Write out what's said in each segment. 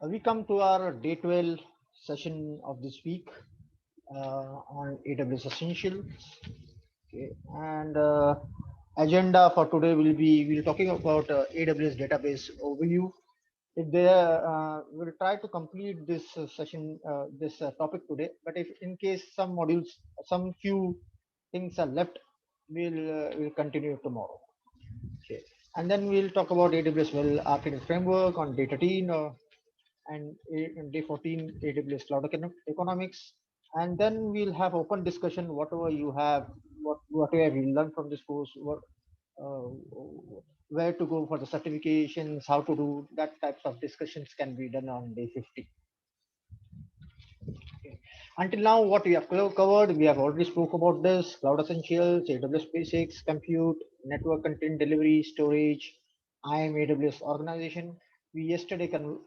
We come to our day 12 session of this week on AWS Essentials. Okay. And agenda for today will be we'll talking about AWS database overview. If there, we'll try to complete this session, this topic today. But if in case some modules, some few things are left, we'll continue tomorrow. Okay. And then we'll talk about AWS Well Architect Framework on day 13 and day 14 AWS Cloud Economics. And then we'll have open discussion, whatever you have, whatever you learn from this course, uh, where to go for the certifications, how to do that types of discussions can be done on day 50. Okay. Until now, what we have covered, we have already spoke about this: Cloud Essentials, AWS Basics, Compute, Network Content Delivery, Storage, IAM AWS Organization. We yesterday covered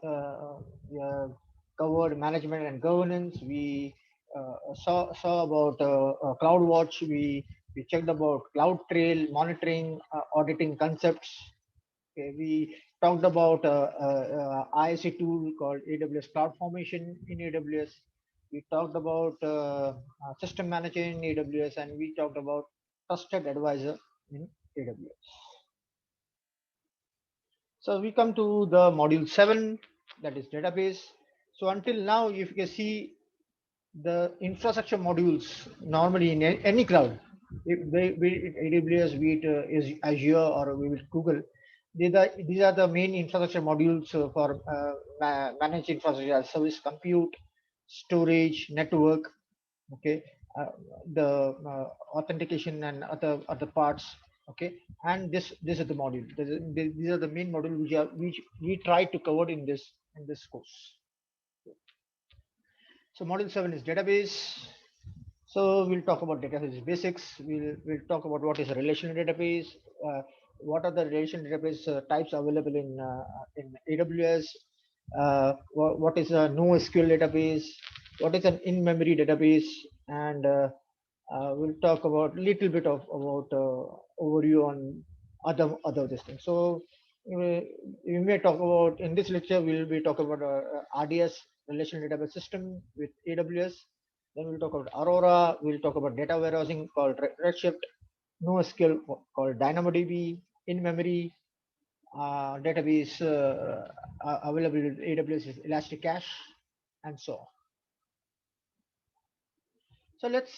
management and governance. We saw about CloudWatch. We checked about CloudTrail, monitoring, auditing concepts. Okay, we talked about ISC tool called AWS CloudFormation in AWS. We talked about system manager in AWS, and we talked about trusted advisor in AWS. So we come to the module 7, that is database. So until now, if you can see the infrastructure modules normally in any cloud, if be it AWS, be it is Azure or we will Google, these are the main infrastructure modules for managed infrastructure as service, compute, storage, network. Okay, uh, the authentication and other parts. Okay, and this is the module. These are the main module which we try to cover in this course. So module 7 is database. So we'll talk about database basics. We'll talk about what is a relational database, uh, what are the relational database types available in AWS, what is a NoSQL database, what is an in-memory database, and we'll talk about little bit of about overview on other this thing. So we may talk about in this lecture we'll be talking about RDS, relational database system with AWS. Then we'll talk about Aurora. We'll talk about data warehousing called Redshift, NoSQL called DynamoDB, in-memory database available with AWS is Elastic Cache, and so on. So let's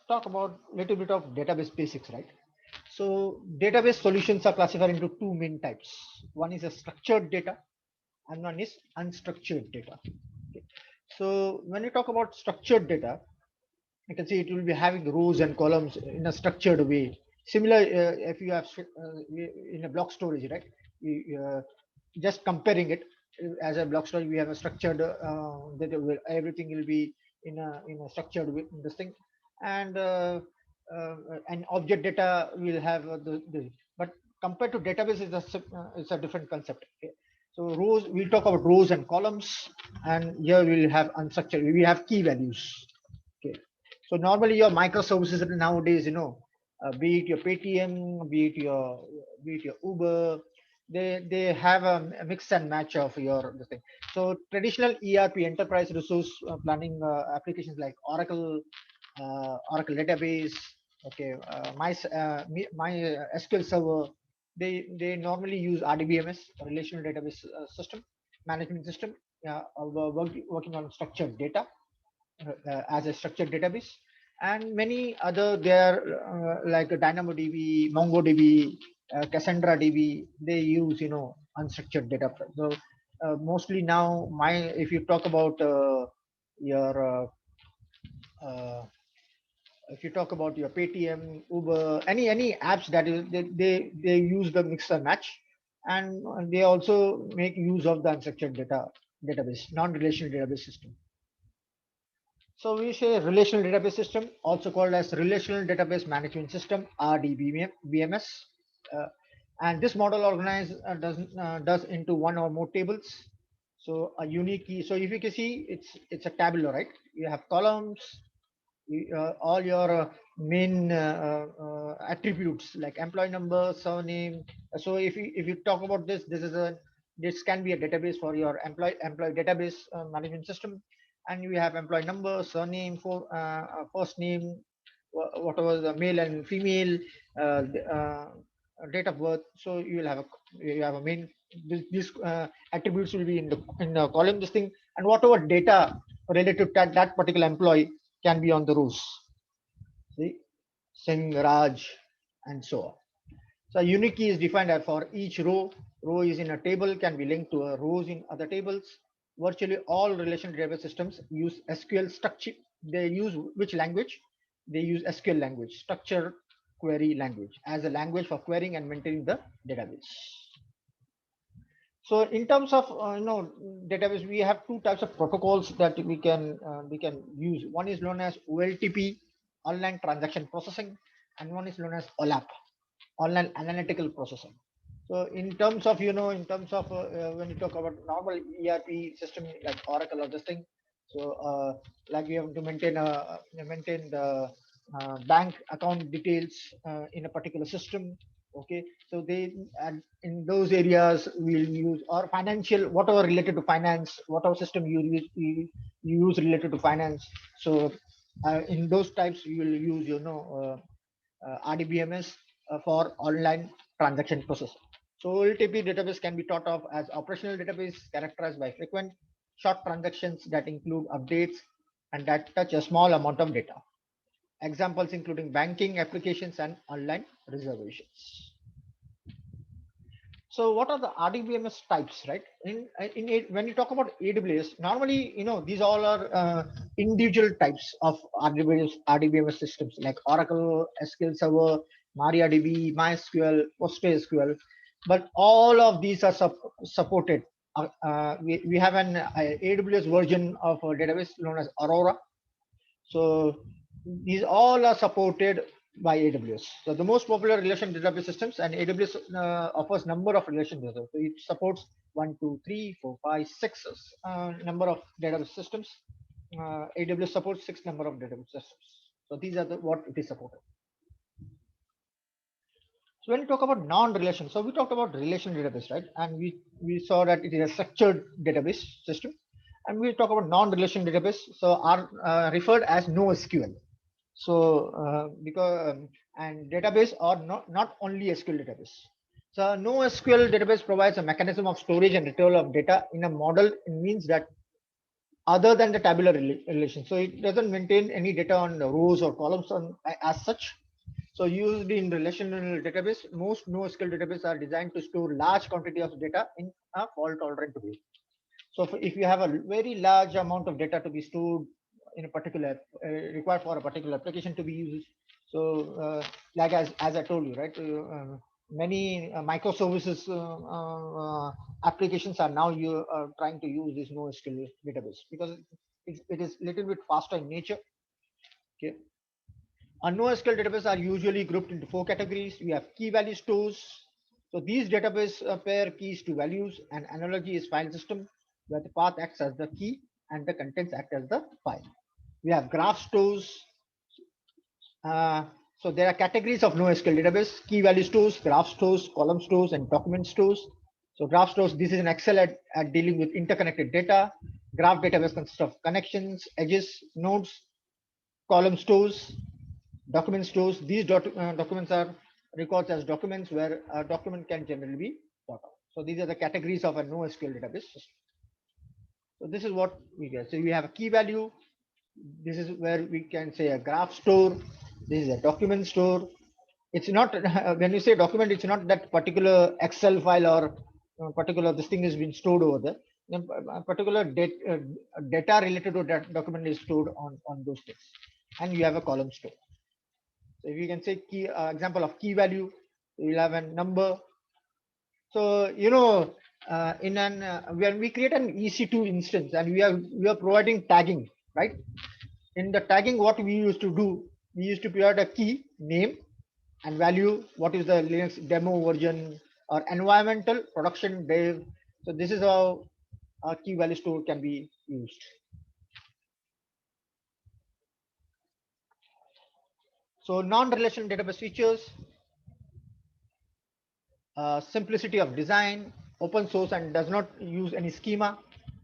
talk about a little bit of database basics, right? So database solutions are classified into two main types. One is a structured data, and one is unstructured data. Okay. So when you talk about structured data, you can see it will be having rows and columns in a structured way. Similar, if you have in a block storage, right? Just comparing it as a block storage, we have a structured everything will be in a structured way, this thing, and and object data will have but compared to database, it's a different concept. Okay? So rows, we'll talk about rows and columns, and here we'll have unstructured. We have key values. Okay. So normally your microservices nowadays, be it your Paytm, be it your Uber, they have a mix and match of your this thing. So traditional ERP, enterprise resource planning applications like Oracle, Oracle database, okay, my SQL server, they normally use RDBMS, relational database system management system, working on structured data as a structured database, and many other there like DynamoDB, MongoDB, Cassandra DB. They use unstructured data. So mostly now, if you talk about your if you talk about your Paytm, Uber, any apps that is they use the mix and match, and they also make use of the unstructured database, non-relational database system. So we say relational database system, also called as relational database management system (RDBMS), uh, and this model does into one or more tables. So a unique key. So if you can see, it's a tabular, right? You have columns, all your main attributes like employee number, surname. So if you talk about this is a This can be a database for your employee database management system, and you have employee number, surname, for first name, whatever the male and female, date of birth. So you have a main, these attributes will be in the column, this thing, and whatever data related to that particular employee can be on the rows. See, Singh, Raj, and so on. So a unique key is defined as for each row. Row is in a table, can be linked to a rows in other tables. Virtually all relational database systems use SQL structure. They use which language? They use SQL language, structure query language, as a language for querying and maintaining the database. So in terms of database, we have two types of protocols that we can use. One is known as OLTP, online transaction processing, and one is known as OLAP, online analytical processing. So in terms of when you talk about normal ERP system like Oracle or this thing, so like we have to maintain the bank account details in a particular system. Okay, so they, and in those areas we'll use, or financial, whatever related to finance, whatever system you use related to finance. So in those types you will use RDBMS for online transaction processing. So OLTP database can be thought of as operational database characterized by frequent short transactions that include updates and that touch a small amount of data. Examples including banking applications and online reservations. So what are the RDBMS types, right? When you talk about AWS, normally, these all are individual types of RDBMS systems like Oracle, SQL Server, MariaDB, MySQL, PostgreSQL, but all of these are supported. We have an AWS version of a database known as Aurora. So these all are supported by AWS. So the most popular relation database systems, and AWS offers number of relation database. So it supports 1, 2, 3, 4, 5, 6 number of database systems. AWS supports 6 number of database systems. So these are what it is supported. So when we talk about non-relation, so we talked about relation database, right? And we saw that it is a structured database system. And we talk about non-relation database, so are referred as NoSQL. So because and database are not only SQL database. So NoSQL database provides a mechanism of storage and retrieval of data in a model. It means that other than the tabular relation, so it doesn't maintain any data on the rows or columns as such. So used in relational database, most NoSQL databases are designed to store large quantity of data in a fault tolerant way. So if you have a very large amount of data to be stored in a particular required for a particular application to be used, so like as I told you, right, many microservices applications are now trying to use this NoSQL database because it is little bit faster in nature. Okay. NoSQL databases are usually grouped into 4 categories. We have key value stores. So these database pair keys to values, and analogy is file system where the path acts as the key and the contents act as the file. We have graph stores. So there are categories of NoSQL database: key value stores, graph stores, column stores, and document stores. So graph stores, this is an Excel at dealing with interconnected data. Graph database consists of connections, edges, nodes. Column stores, document stores. These documents are records as documents where a document can generally be thought of. So these are the categories of a NoSQL database system. So this is what we get. So we have a key value. This is where we can say a graph store. This is a document store. It's not when you say document, it's not that particular Excel file or particular this thing is being stored over there. A particular data related to that document is stored on those things, and you have a column store. So if you can say key example of key value, you'll have a number. So when we create an EC2 instance and we are providing tagging, right? In the tagging, what we used to do, we used to provide a key name and value. What is the Linux demo version or environmental production dev? So this is how our key value store can be used. So non-relational database features, simplicity of design, open source and does not use any schema.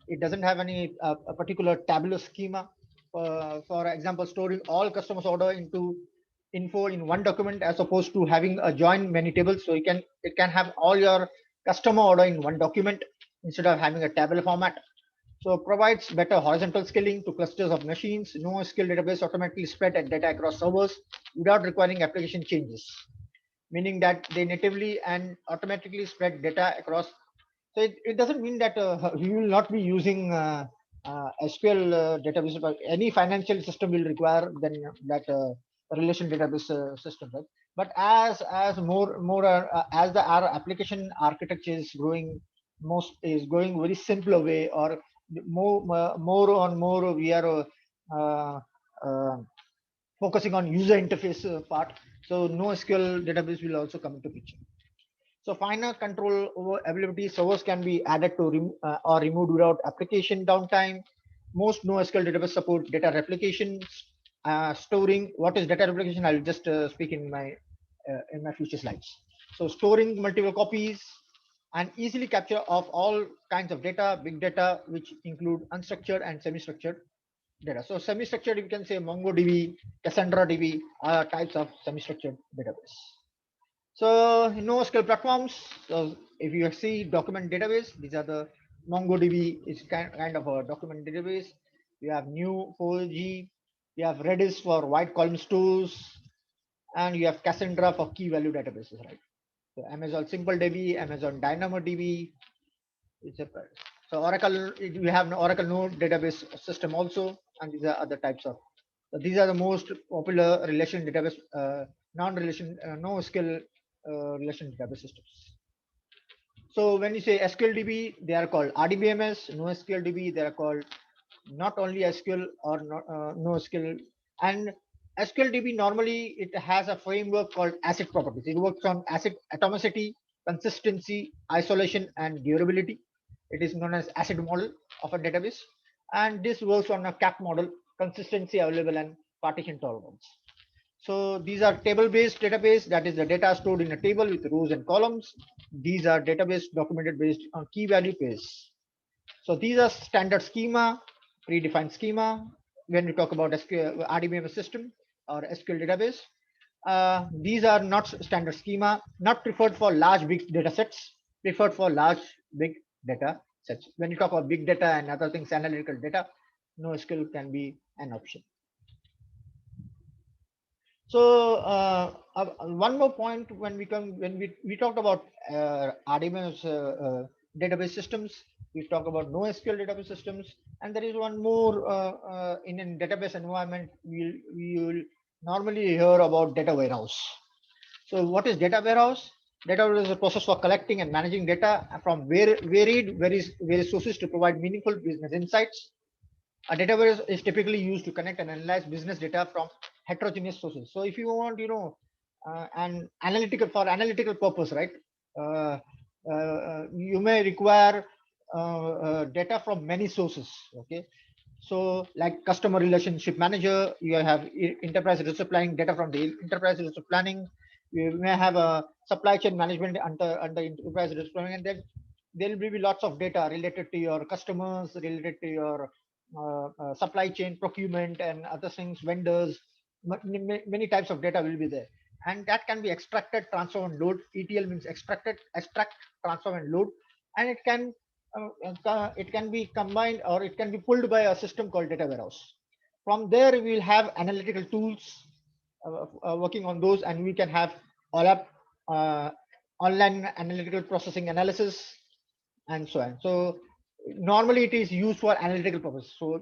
It doesn't have any a particular tabular schema. For example, storing all customers order into info in one document as opposed to having a join many tables. So it can have all your customer order in one document instead of having a tabular format. So provides better horizontal scaling to clusters of machines. NoSQL database automatically spread data across servers without requiring application changes, meaning that they natively and automatically spread data across. So it doesn't mean that we will not be using SQL database, but any financial system will require then that relation database system, right? But as more as the our application architecture is growing, most is going very simpler way, or more we are uh, uh, focusing on user interface part. So NoSQL database will also come into picture. So finer control over availability, servers can be added to or removed without application downtime. Most NoSQL database support data replication, storing. What is data replication? I'll just speak in my future slides. So storing multiple copies and easily capture of all kinds of data, big data, which include unstructured and semi-structured data. So semi-structured, you can say MongoDB, Cassandra DB are types of semi-structured database. So NoSQL platforms. So if you see document database, these are the MongoDB is kind of a document database. You have Neo4j, you have Redis for wide column stores, and you have Cassandra for key value databases, right? So Amazon SimpleDB, Amazon DynamoDB. It's a, so Oracle, we have an Oracle Node database system also, and these are other types of. So these are the most popular relation database, non-relation, NoSQL relation database systems. So when you say SQLDB, they are called RDBMS. NoSQLDB, they are called not only SQL or not, NoSQL. And SQLDB normally it has a framework called ACID properties. It works on ACID atomicity, consistency, isolation, and durability. It is known as ACID model of a database, and this works on a CAP model: consistency, available, and partition tolerance. So these are table-based database, that is the data stored in a table with rows and columns. These are database documented based on key value pairs. So these are standard schema, predefined schema. When we talk about SQL, RDBMS system or SQL database, these are not standard schema, not preferred for large big data sets, preferred for large big data sets. When you talk about big data and other things, analytical data, NoSQL can be an option. So one more point when we talked about RDBMS database systems, we talk about NoSQL database systems, and there is one more in a database environment we will normally hear about data warehouse. So what is data warehouse? Data warehouse is a process for collecting and managing data from various sources to provide meaningful business insights. A data warehouse is typically used to connect and analyze business data from heterogeneous sources. So if you want, an analytical purpose, right? You may require data from many sources. Okay, so like customer relationship manager, you have enterprise resource planning data from the enterprise resource planning. You may have a supply chain management under enterprise resource planning, and then there will be lots of data related to your customers, related to your supply chain procurement and other things, vendors. Many types of data will be there, and that can be extracted, transform, and load. ETL means extract, transform, and load, and it can be combined or it can be pulled by a system called data warehouse. From there, we will have analytical tools working on those, and we can have OLAP, uh, online analytical processing analysis, and so on. So normally it is used for analytical purpose. So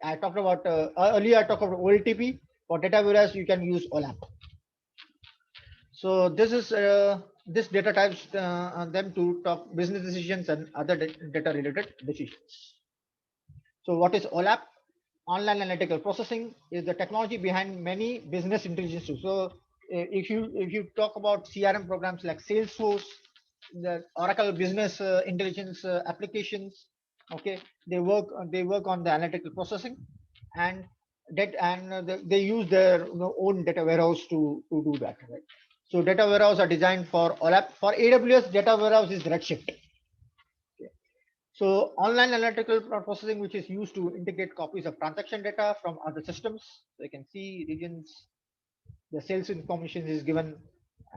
I talked about earlier. I talked about OLTP. For data warehouse, you can use OLAP. So this is this data types them to talk business decisions and other data related decisions. So what is OLAP? Online analytical processing is the technology behind many business intelligence tools. So if you talk about CRM programs like Salesforce, the Oracle Business Intelligence applications, okay, they work on the analytical processing, and they use their own data warehouse to do that. Right? So data warehouse are designed for OLAP. For AWS, data warehouse is Redshift. So online analytical processing, which is used to integrate copies of transaction data from other systems. So you can see regions, the sales information is given,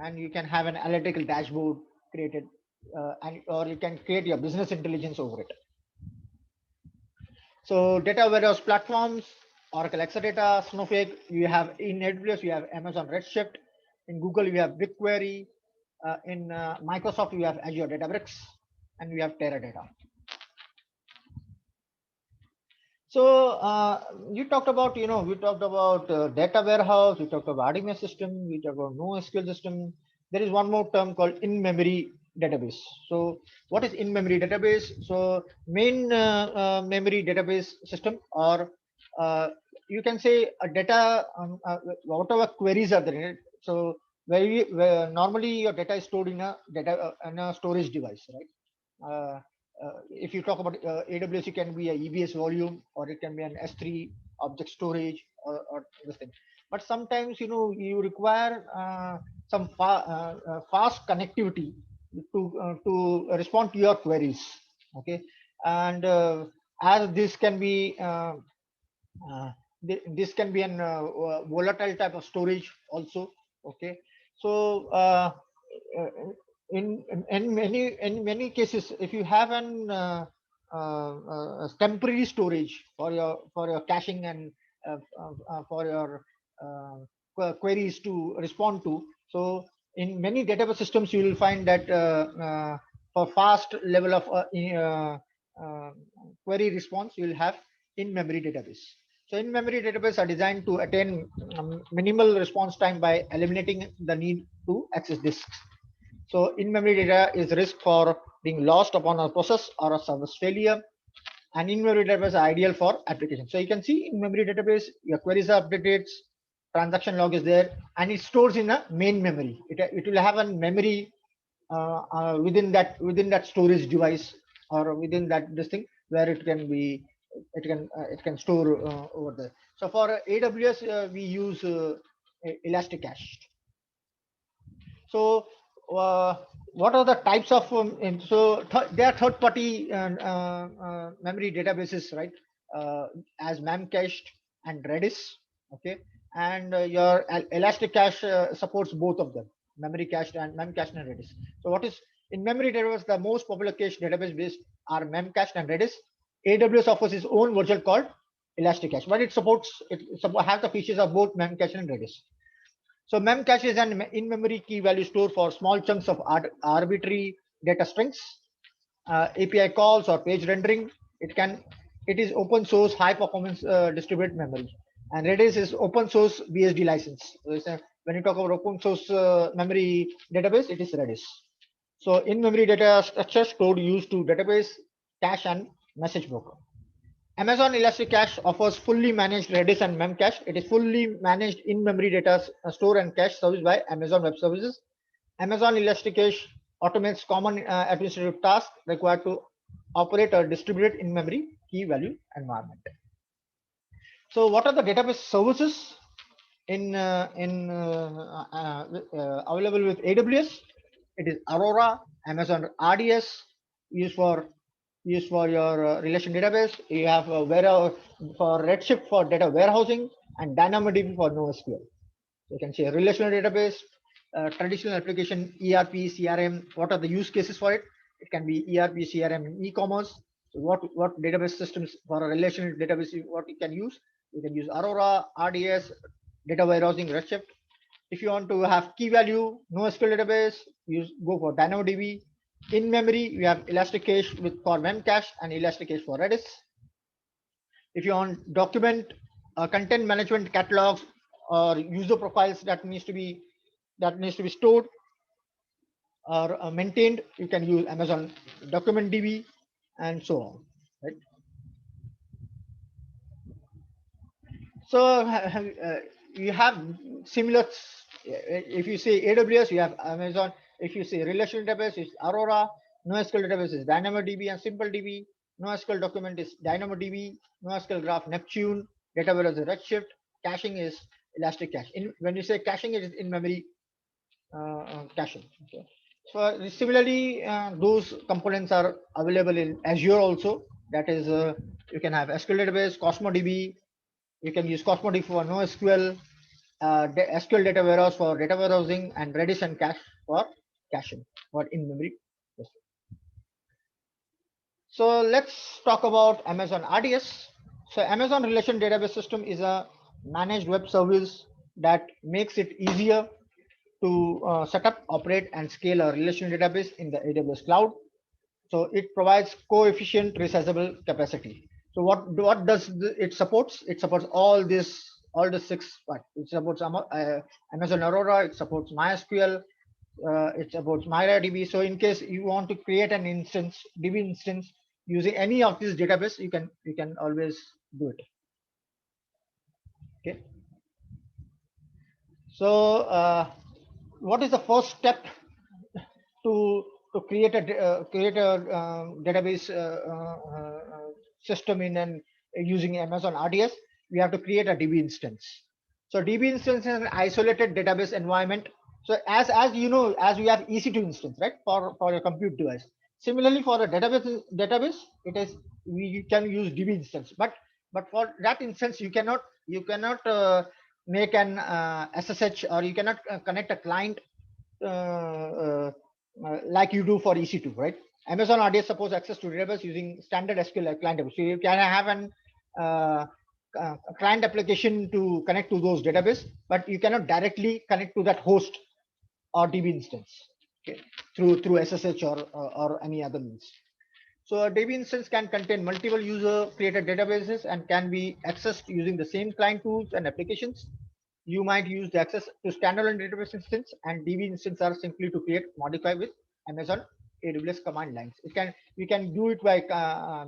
and you can have an analytical dashboard created, and or you can create your business intelligence over it. So data warehouse platforms, Oracle Exadata, Snowflake, you have in AWS, you have Amazon Redshift, in Google, you have BigQuery, in Microsoft, you have Azure Databricks, and we have Teradata. So you talked about, we talked about data warehouse, we talked about RDMS system, we talked about NoSQL system. There is one more term called in-memory database. So what is in-memory database? So main memory database system, or you can say a data, whatever queries are there in it. So where normally your data is stored in a storage device, right? If you talk about AWS, it can be a EBS volume, or it can be an S3 object storage, or this thing. But sometimes you require some fast connectivity to respond to your queries. Okay, and as this can be this can be an volatile type of storage also. Okay, so uh, in many cases, if you have an temporary storage for your caching and for your queries to respond to, so in many database systems you will find that for fast level of uh, query response, you will have in-memory database. So in-memory database are designed to attain minimal response time by eliminating the need to access disks. So in-memory data is risk for being lost upon a process or a service failure. And in-memory database are ideal for application. So you can see in-memory database, your queries are updated, transaction log is there, and it stores in a main memory. It will have a memory within that storage device, or within that this thing, where it can store over there. So for AWS, we use Elasticache. So what are the types of there are third party memory databases, right? As Memcached and Redis. Okay, and your Elasticache supports both of them, memory cached and Memcached and Redis. So what is in memory database, the most popular cache database based are Memcached and Redis. AWS offers its own version called Elasticache, but it has the features of both Memcached and Redis. So memcache is an in-memory key value store for small chunks of arbitrary data strings, API calls or page rendering. It is open source, high performance distributed memory. And Redis is open source BSD license. So when you talk about open source memory database, it is Redis. So in-memory data structure stored used to database, cache, and message broker. Amazon Elasticache offers fully managed Redis and Memcache. It is fully managed in-memory data store and cache service by Amazon Web Services. Amazon Elasticache automates common administrative tasks required to operate a distributed in-memory key value environment. So, what are the database services available with AWS? It is Aurora, Amazon RDS, used for your relation database. You have for Redshift for data warehousing, and DynamoDB for NoSQL. You can see a relational database, traditional application, ERP, CRM. What are the use cases for it? It can be ERP, CRM, and e-commerce. So what database systems for a relational database what you can use? You can use Aurora, RDS, data warehousing, Redshift. If you want to have key value, NoSQL database, go for DynamoDB. In memory, we have Elasticache for Memcache and Elasticache for Redis. If you want document content management catalogs or user profiles that needs to be stored or maintained, you can use Amazon Document DB and so on. Right. So you have similar. If you say AWS, you have Amazon. If you say relational database, it's Aurora. NoSQL database is DynamoDB and SimpleDB. NoSQL document is DynamoDB. NoSQL graph Neptune. Data warehouse is Redshift. Caching is Elastic Cache. When you say caching, it is in memory caching. Okay. So similarly, those components are available in Azure also. That is, you can have SQL database, CosmoDB. You can use CosmoDB for NoSQL, SQL data warehouse for data warehousing, and Redis and Cache for caching or in-memory. So let's talk about Amazon RDS. So Amazon Relation Database System is a managed web service that makes it easier to set up, operate, and scale a relational database in the AWS cloud. So it provides coefficient resizable capacity. So what does it supports? It supports all the six. What it supports Amazon Aurora. It supports MySQL. It supports MariaDB. So in case you want to create an instance, DB instance using any of these database, you can always do it. Okay. So what is the first step to create a database system in an using Amazon RDS? We have to create a DB instance. So DB instance is an isolated database environment. So as you know, as we have EC2 instance, right, for a compute device. Similarly, for a database, it is we can use DB instance, but for that instance, you cannot make an SSH, or you cannot connect a client like you do for EC2, right? Amazon RDS supports access to database using standard SQL client. So you can have an client application to connect to those database, but you cannot directly connect to that host or DB instance, okay, through SSH or any other means. So a DB instance can contain multiple user created databases and can be accessed using the same client tools and applications. You might use the access to standalone database instance, and DB instance are simply to create, modify with Amazon AWS command lines. We can do it by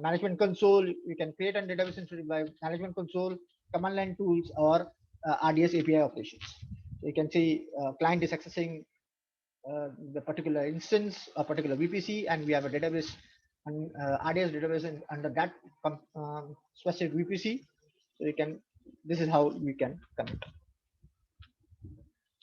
management console. We can create a database instance by management console, command line tools, or RDS API operations. So you can see client is accessing the particular instance, a particular VPC, and we have a database and RDS database under that specific VPC. So you can, this is how we can connect.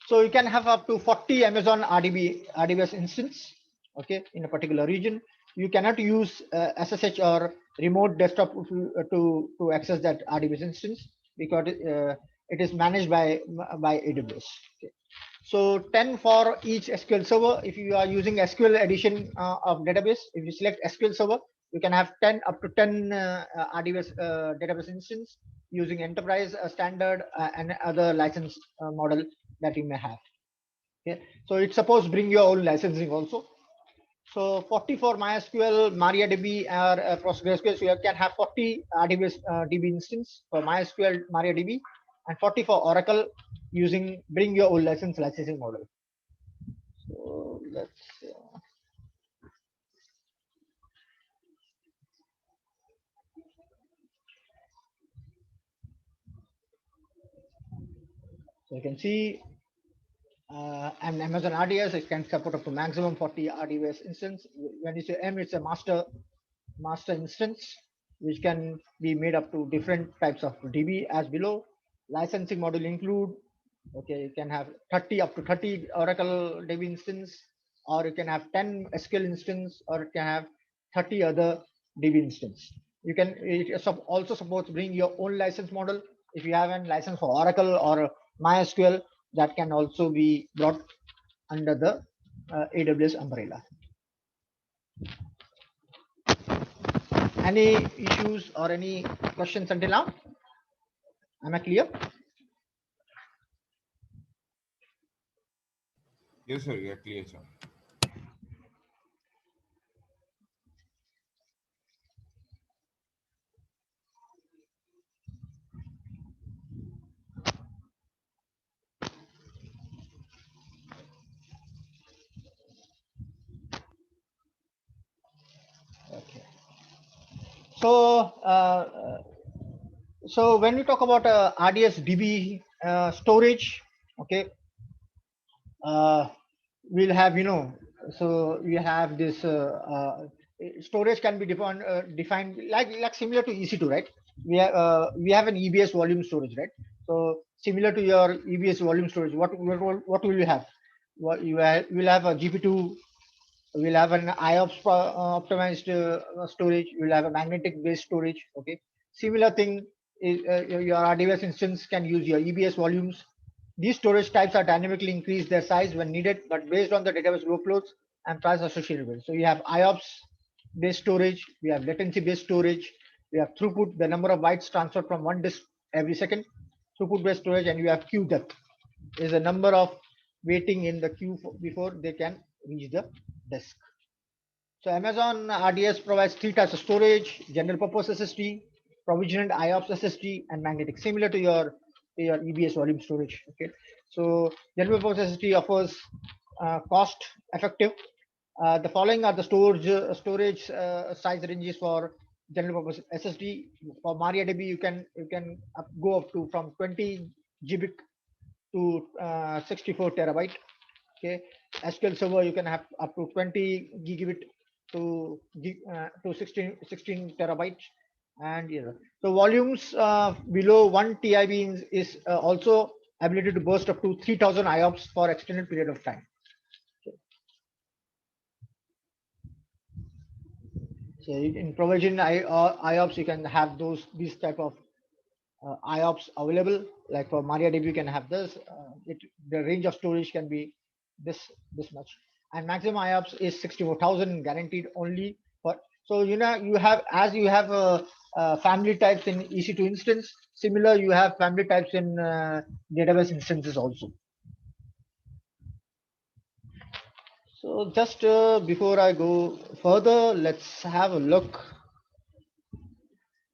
So you can have up to 40 Amazon RDBS instance, okay, in a particular region. You cannot use SSH or remote desktop to access that RDBS instance because it is managed by AWS. Okay. So 10 for each SQL server. If you are using SQL edition of database, if you select SQL server, you can have 10 up to 10 RDBS database instance using enterprise standard and other license model that you may have. Okay, so it's supposed bring your own licensing also. So 40 for MySQL, MariaDB, or PostgreSQL. So you can have 40 RDBS DB instance for MySQL, MariaDB, and 40 for Oracle using bring your own licensing model. So let's. So you can see and Amazon RDS, it can support up to maximum 40 RDS instance. When you say M, it's a master instance, which can be made up to different types of DB as below. Licensing model include, okay, you can have 30 up to 30 Oracle DB instance, or you can have 10 SQL instance, or it can have 30 other DB instance. You can, it also supports bring your own license model. If you have a license for Oracle or MySQL, that can also be brought under the AWS umbrella. Any issues or any questions until now? Am I clear? Yes, sir. You are clear, sir. Okay. So, so when we talk about RDS DB storage, okay, we'll have, you know, so we have this storage can be defined like similar to EC2, right? We have an EBS volume storage, right? So similar to your EBS volume storage, what will you have? What you will have a GP2 We'll have an IOPS optimized storage. We'll have a magnetic based storage. Okay. Similar thing is your RDBS instance can use your EBS volumes. These storage types are dynamically increase their size when needed, but based on the database workloads and price associated with it. So you have IOPS based storage, we have latency based storage, we have throughput, the number of bytes transferred from one disk every second, throughput based storage, and you have queue depth is a number of waiting in the queue before they can reach the disk. So Amazon RDS provides three types of storage: general purpose SSD, provisioned IOPS SSD, and magnetic, similar to your EBS volume storage. Okay, so general purpose SSD offers cost effective. The following are the storage size ranges for general purpose SSD. For MariaDB, you can go up to from 20 GB to 64 terabyte. Okay, SQL Server you can have up to 20 gigabit to 16 terabytes, and so volumes below 1 TIB is also ability to burst up to 3000 IOPS for extended period of time. So in provision IOPS, you can have these type of IOPS available. Like for MariaDB, you can have this. The range of storage can be this much, and maximum IOPS is 64,000 guaranteed only for. So you have as you have family types in EC2 instance. Similar, you have family types in database instances also. So just before I go further, let's have a look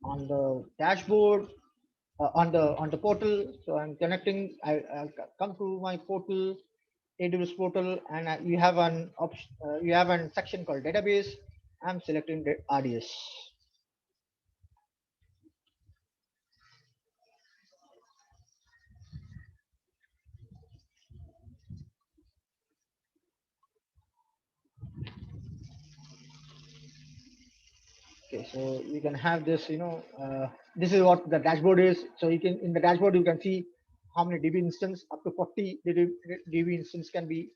on the dashboard on the portal. So I'm connecting. I'll come to my portal, AWS portal, and you have an option. You have a section called database. I'm selecting the RDS. Okay, so you can have this. This is what the dashboard is. So you can in the dashboard you can see how many DB instance up to 40 DB instance can be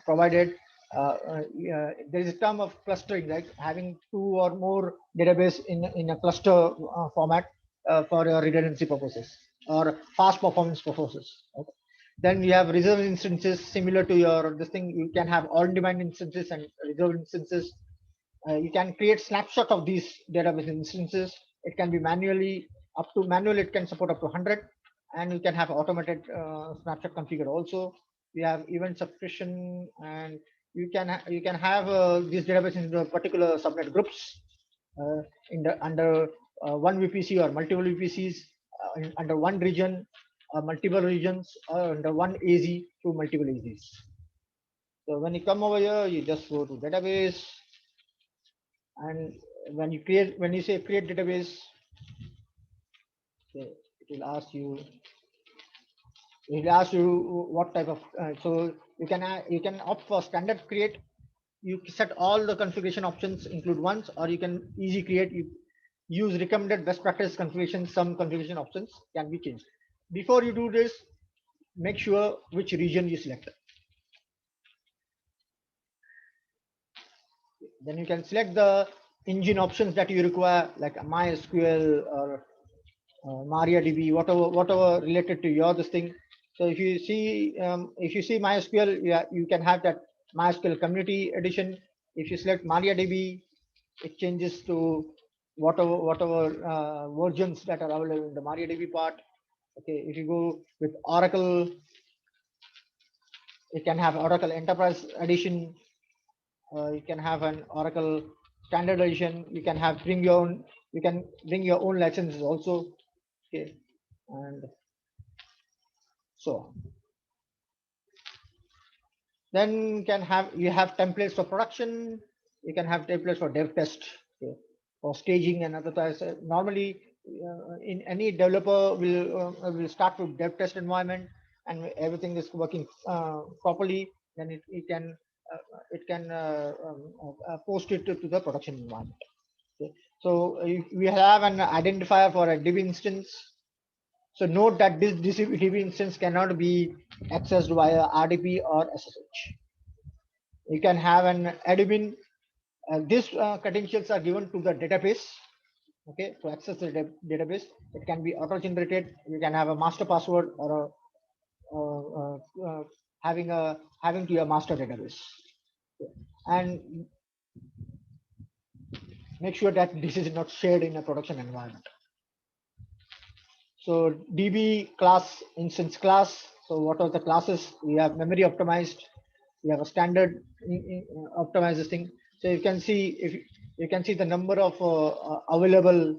provided. There is a term of clustering, right? Having two or more database in a cluster format for your redundancy purposes or fast performance purposes. Okay. Then you have reserved instances similar to your this thing. You can have on-demand instances and reserved instances. You can create snapshot of these database instances. It can be manually up to manual. It can support up to 100, and you can have automated snapshot configured also. We have event subscription, and you can have these databases in the particular subnet groups in the under one VPC or multiple VPCs under one region, multiple regions, or under one AZ to multiple AZs. So when you come over here, you just go to database, and when you say create database, okay, it will ask you what type of so you can opt for standard create. You set all the configuration options include once, or you can easy create. You use recommended best practice configuration. Some configuration options can be changed. Before you do this, make sure which region you select. Then you can select the engine options that you require, like MySQL or MariaDB, whatever related to your this thing. So if you see MySQL, you can have that MySQL Community Edition. If you select MariaDB, it changes to whatever versions that are available in the MariaDB part. Okay, if you go with Oracle, you can have Oracle Enterprise Edition. You can have an Oracle Standard Edition. You can bring your own licenses also. Okay, and so then you have templates for production. You can have templates for dev test, okay, for staging and other types. Normally, in any developer will start with dev test environment, and everything is working properly. Then it can post it to the production environment. Okay. So we have an identifier for a div instance. So note that this DB instance cannot be accessed via RDP or SSH. You can have an admin. These credentials are given to the database. Okay, to access the database, it can be auto-generated. You can have a master password or having to your master database, and make sure that this is not shared in a production environment. So DB class, instance class. So what are the classes? We have memory optimized. We have a standard optimized thing. So you can see, if you can see the number of available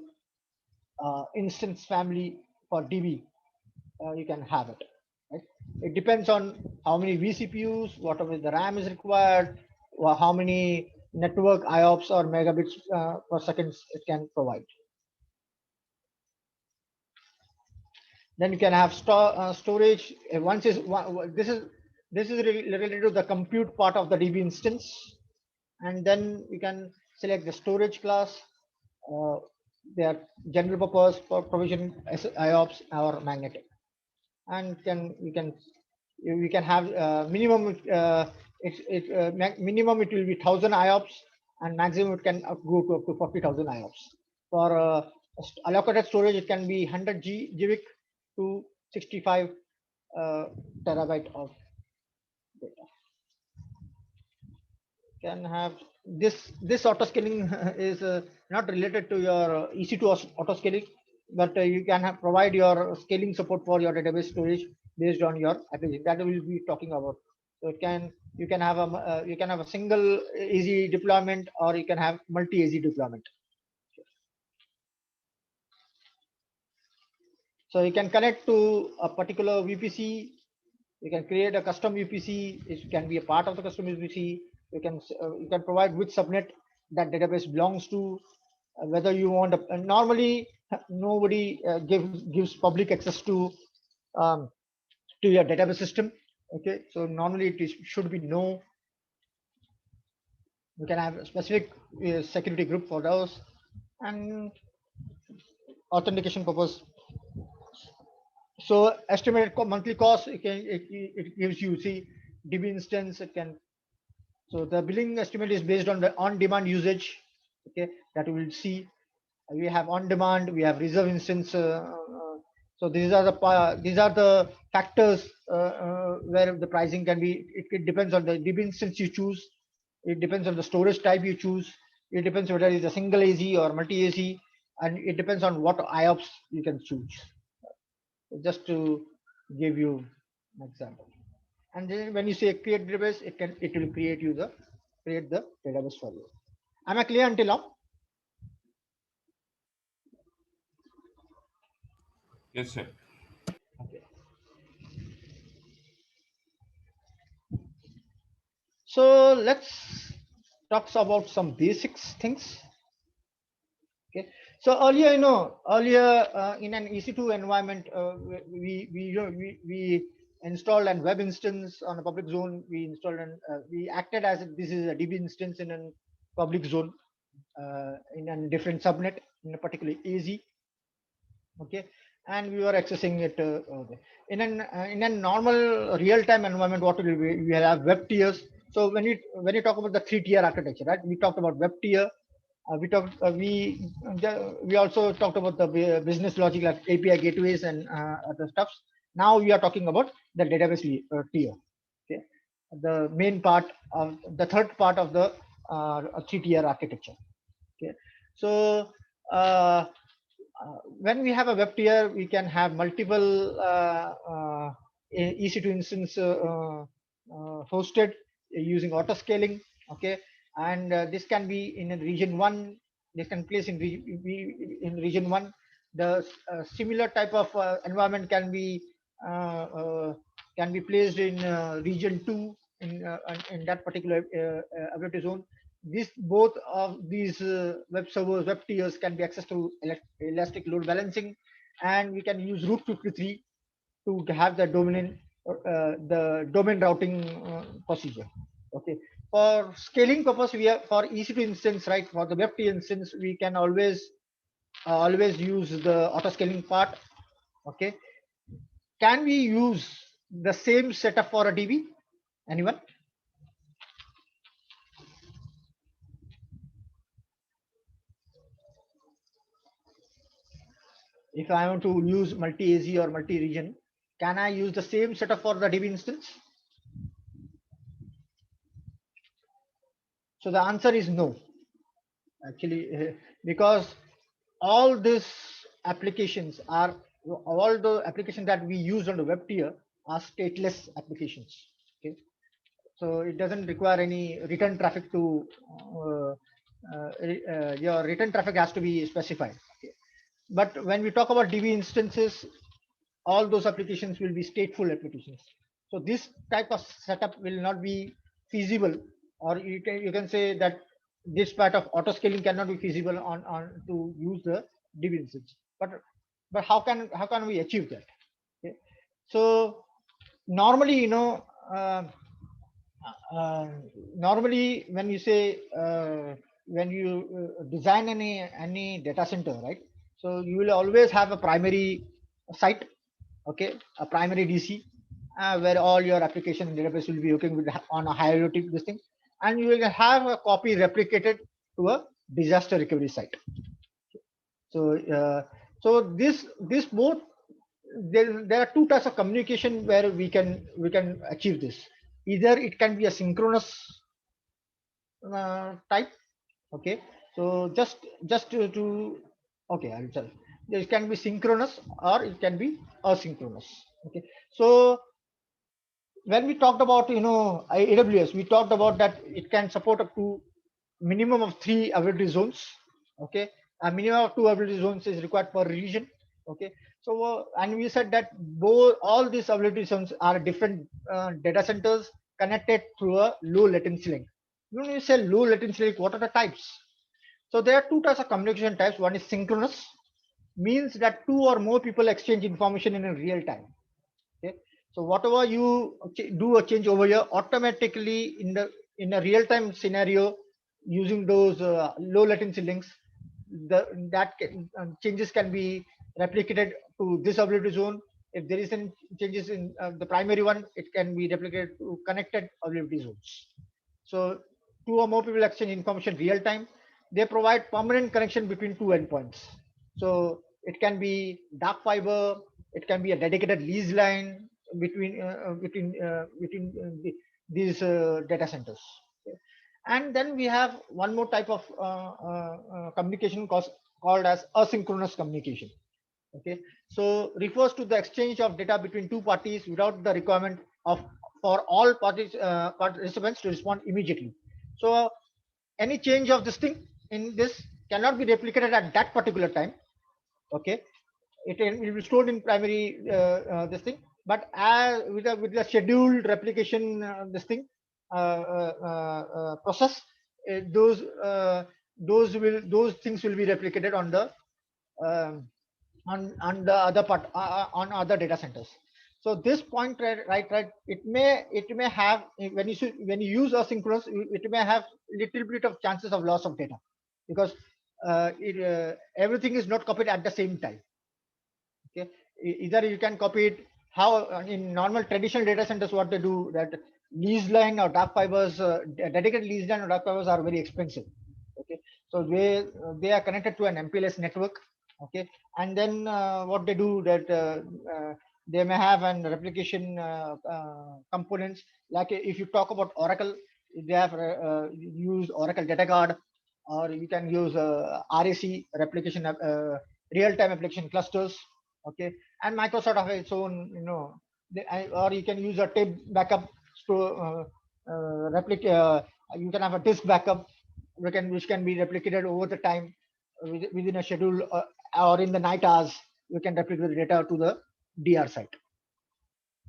instance family for DB, you can have it. Right? It depends on how many vCPUs, whatever the RAM is required, or how many network IOPS or megabits per second it can provide. Then you can have storage. Once is this is related to the compute part of the DB instance, and then you can select the storage class. They are general purpose for provision IOPS or magnetic, and we can have minimum. Minimum it will be 1,000 IOPS, and maximum it can go to up to 40,000 IOPS. For allocated storage, it can be 100 GBIC to 65 terabyte of data. Can have this auto scaling is not related to your EC2 auto scaling, but you can provide your scaling support for your database storage based on your application. That we will be talking about. So you can have a single AZ deployment, or you can have multi AZ deployment. So you can connect to a particular VPC. You can create a custom VPC. It can be a part of the custom VPC. You can provide which subnet that database belongs to. Whether you want normally nobody gives public access to your database system. Okay, so normally should be no. You can have a specific security group for those, and authentication purpose. So estimated monthly cost, it gives you, see, DB instance. It can, so the billing estimate is based on the on-demand usage. Okay, that we will see. We have on-demand, we have reserve instance. So these are the factors where the pricing can be. It depends on the DB instance you choose. It depends on the storage type you choose. It depends whether it's a single AZ or multi AZ, and it depends on what IOPS you can choose. Just to give you an example. And then when you say create database, it will create the database for you. Am I clear until now? Yes, sir. Okay. So let's talk about some basics things. Okay. So earlier, in an EC2 environment, we installed a web instance on a public zone. We installed and we acted as if this is a DB instance in a public zone, in a different subnet in a particular AZ. Okay, and we were accessing it in a normal real-time environment. What will we have web tiers. So when you talk about the 3-tier architecture, right? We talked about web tier. We also talked about the business logic like API gateways and other stuffs. Now we are talking about the database tier. Okay, the main part of the third part of the 3-tier architecture. Okay, so when we have a web tier, we can have multiple EC2 instance hosted using auto scaling. Okay, and this can be in a region 1. This can place in region 1. The similar type of environment can be placed in region 2 in that particular availability zone. Both of these web servers, web tiers can be accessed through elastic load balancing, and we can use Route 53 to have the domain routing procedure. Okay, for scaling purpose, we have for EC2 instance, right? For the web tier instance, we can always use the auto scaling part. Okay, can we use the same setup for a DB? Anyone? If I want to use multi-AZ or multi-region, can I use the same setup for the DB instance? So the answer is no, actually, because all these applications are, all the applications that we use on the web tier are stateless applications. Okay, so it doesn't require any return traffic to your return traffic has to be specified. Okay. But when we talk about DB instances, all those applications will be stateful applications. So this type of setup will not be feasible, or you can say that this part of auto scaling cannot be feasible on to use the DB instance. But how can we achieve that? Okay. So normally, uh, normally when you say when you design any data center, right? So you will always have a primary site, okay, a primary DC, where all your application and database will be working with on a hierarchy this thing, and you will have a copy replicated to a disaster recovery site. So this both, there are two types of communication where we can achieve this. Either it can be a synchronous type. Okay, so just to okay, I'll tell. It can be synchronous or it can be asynchronous. Okay, so when we talked about AWS, we talked about that it can support up to minimum of 3 availability zones. Okay, a minimum of 2 availability zones is required per region. Okay, so and we said that both all these availability zones are different data centers connected through a low latency link. When you say low latency link, what are the types? So there are two types of communication types. One is synchronous, means that two or more people exchange information in a real time. Okay, so whatever you do a change over here, automatically in a real time scenario, using those low latency links, changes can be replicated to this availability zone. If there is any changes in the primary one, it can be replicated to connected availability zones. So two or more people exchange information real time. They provide permanent connection between two endpoints. So it can be dark fiber, it can be a dedicated lease line between these data centers. Okay. And then we have one more type of communication called as asynchronous communication. Okay, so refers to the exchange of data between two parties without the requirement of for all participants to respond immediately. So any change of this thing in this cannot be replicated at that particular time. Okay, it will be stored in primary this thing, but as with the scheduled replication this thing process, those those things will be replicated on the um, on the other part on other data centers. So this point, right, it may have, when you use asynchronous, it may have little bit of chances of loss of data, because everything is not copied at the same time. Okay, either you can copy it how in normal traditional data centers, what they do, that lease line or dark fibers, dedicated lease line or dark fibers are very expensive. Okay, so they are connected to an MPLS network. Okay, and then what they do, that they may have an replication components, like if you talk about Oracle, they have use Oracle Data Guard, or you can use RAC, replication real-time application clusters. Okay, and Microsoft have its own, or you can use a tape backup store, you can have a disk backup, which can be replicated over the time within a schedule, or in the night hours you can replicate the data to the DR site.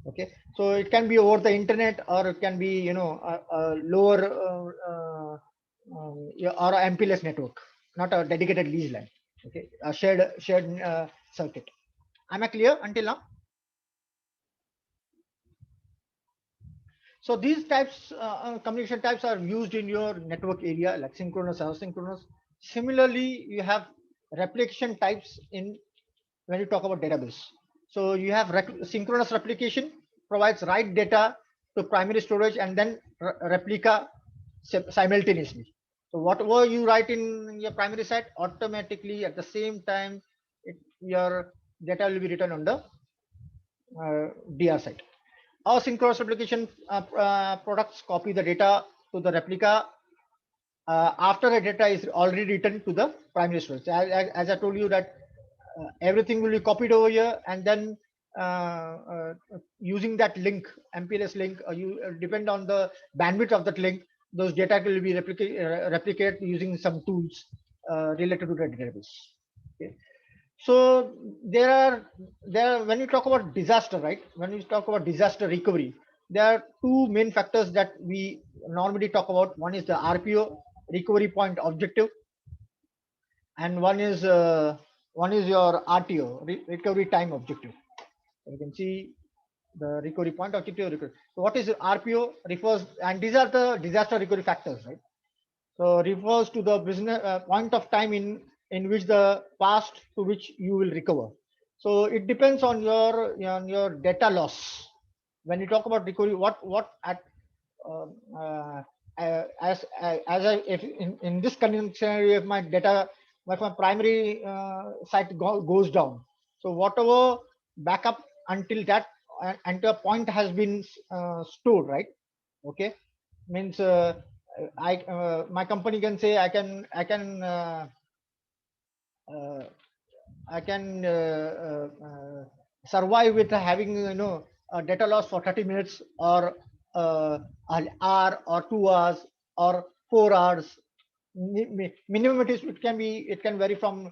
Okay, so it can be over the internet, or it can be a lower yeah, or a MPLS network, not a dedicated lease line. Okay, a shared circuit. Am I clear until now? So these types, communication types, are used in your network area, like synchronous, asynchronous. Similarly, you have replication types in when you talk about database. So you have synchronous replication, provides write data to primary storage and then replica simultaneously. So whatever you write in your primary site, automatically at the same time, your data will be written on the DR side. Asynchronous replication products copy the data to the replica after the data is already written to the primary storage. As I told you that everything will be copied over here, and then using that link, MPLS link, you depend on the bandwidth of that link. Those data will be replicated using some tools related to the database. Okay. So when you talk about disaster, right? When we talk about disaster recovery, there are two main factors that we normally talk about. One is the RPO, recovery point objective, and one is your RTO, recovery time objective. So you can see the recovery point objective. So what is RPO refers, and these are the disaster recovery factors, right? So refers to the business point of time in which the past to which you will recover. So it depends on your data loss. When you talk about recovery, what at as I if in this scenario, if my data, if my primary site goes down, so whatever backup until that until a point has been stored, right? Okay, means my company can say uh, I can survive with having a data loss for 30 minutes or an hour or 2 hours or 4 hours. Minimum it can vary from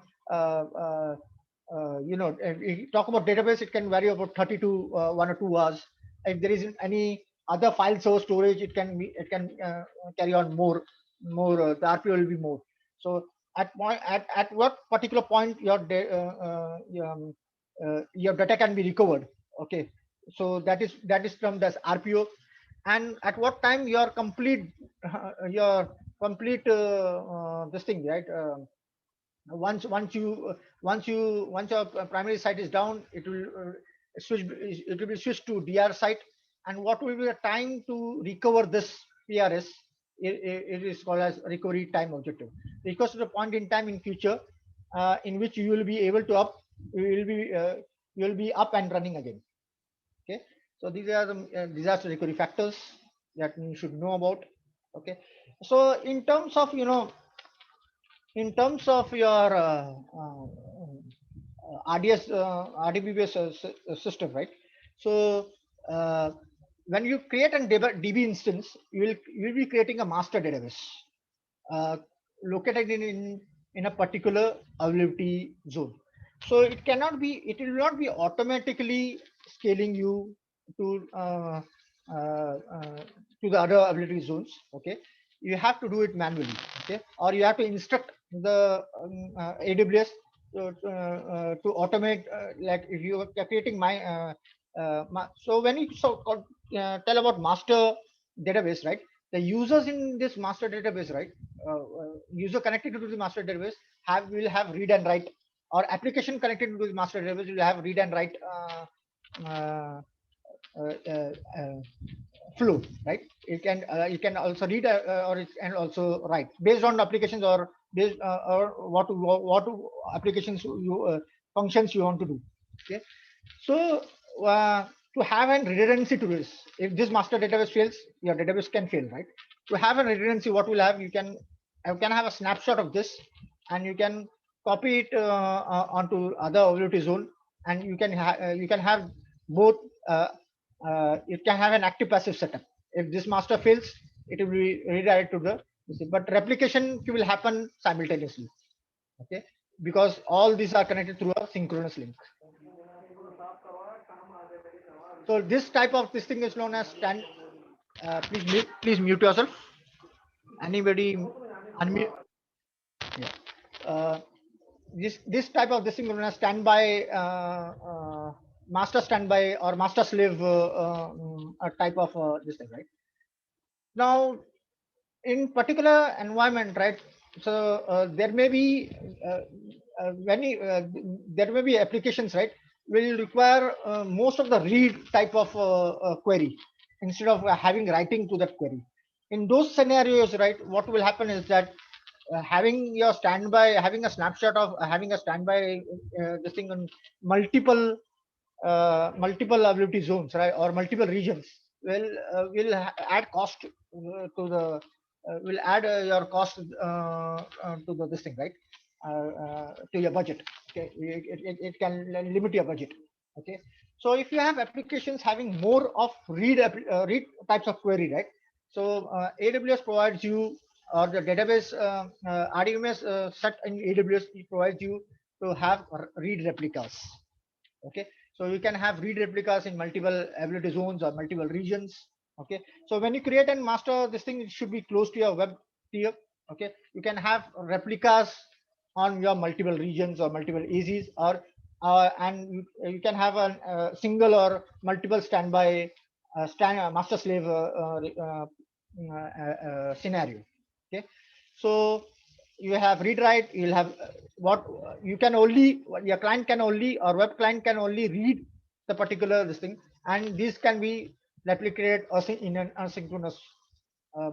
if you talk about database, it can vary about 30 to 1 or 2 hours. If there isn't any other file source storage, it can carry on more, the RPO will be more. So at what particular point your data can be recovered. Okay, so that is termed as RPO. And at what time your complete this thing, right? Once your primary site is down, it will be switched to DR site. And what will be the time to recover this PRS? It is called as recovery time objective, because to the point in time in future in which you will be able to you will be up and running again. Okay, so these are the disaster recovery factors that you should know about. Okay, so in terms of your RDS RDB-based system, right? So when you create a DB instance, you will be creating a master database located in a particular availability zone. So it will not be automatically scaling you to to the other availability zones. Okay, you have to do it manually. Okay, or you have to instruct the AWS to automate, like if you are creating so when you tell about master database, right? The users in this master database, right? User connected to the master database will have read and write, or application connected to the master database will have read and write uh, flow, right? You can also read or it can also write based on applications, or based or what applications functions you want to do. Okay, so to have a redundancy to this, if this master database fails, your database can fail, right? To have a redundancy, what will have, you can have a snapshot of this, and you can copy it onto other availability zone, and you can have both. It can have an active passive setup. If this master fails, it will be redirected to but replication will happen simultaneously. Okay, because all these are connected through a synchronous link. So this thing is known as stand. Please mute yourself. Anybody unmute? Yeah. This type of this thing is known as standby, master standby or master slave a type of this thing, right? Now, in particular environment, right? So there may be there may be applications, right? Will require most of the read type of query instead of having writing to that query. In those scenarios, right? What will happen is that having a snapshot of having a standby this thing on multiple multiple availability zones, right, or multiple regions will add cost to the will add your cost to the this thing, right, to your budget. Okay, it can limit your budget. Okay, so if you have applications having more of read types of query, right, so AWS provides you, or the database RDMS set in AWS, it provides you to have read replicas. Okay, so you can have read replicas in multiple availability zones or multiple regions. Okay, so when you create and master this thing, it should be close to your web tier. Okay, you can have replicas on your multiple regions or multiple AZs, or and you can have a single or multiple standby master slave scenario. Okay, so you have read write, you'll have what you can only, your client can only, or web client can only read the particular this thing, and these can be replicated in an asynchronous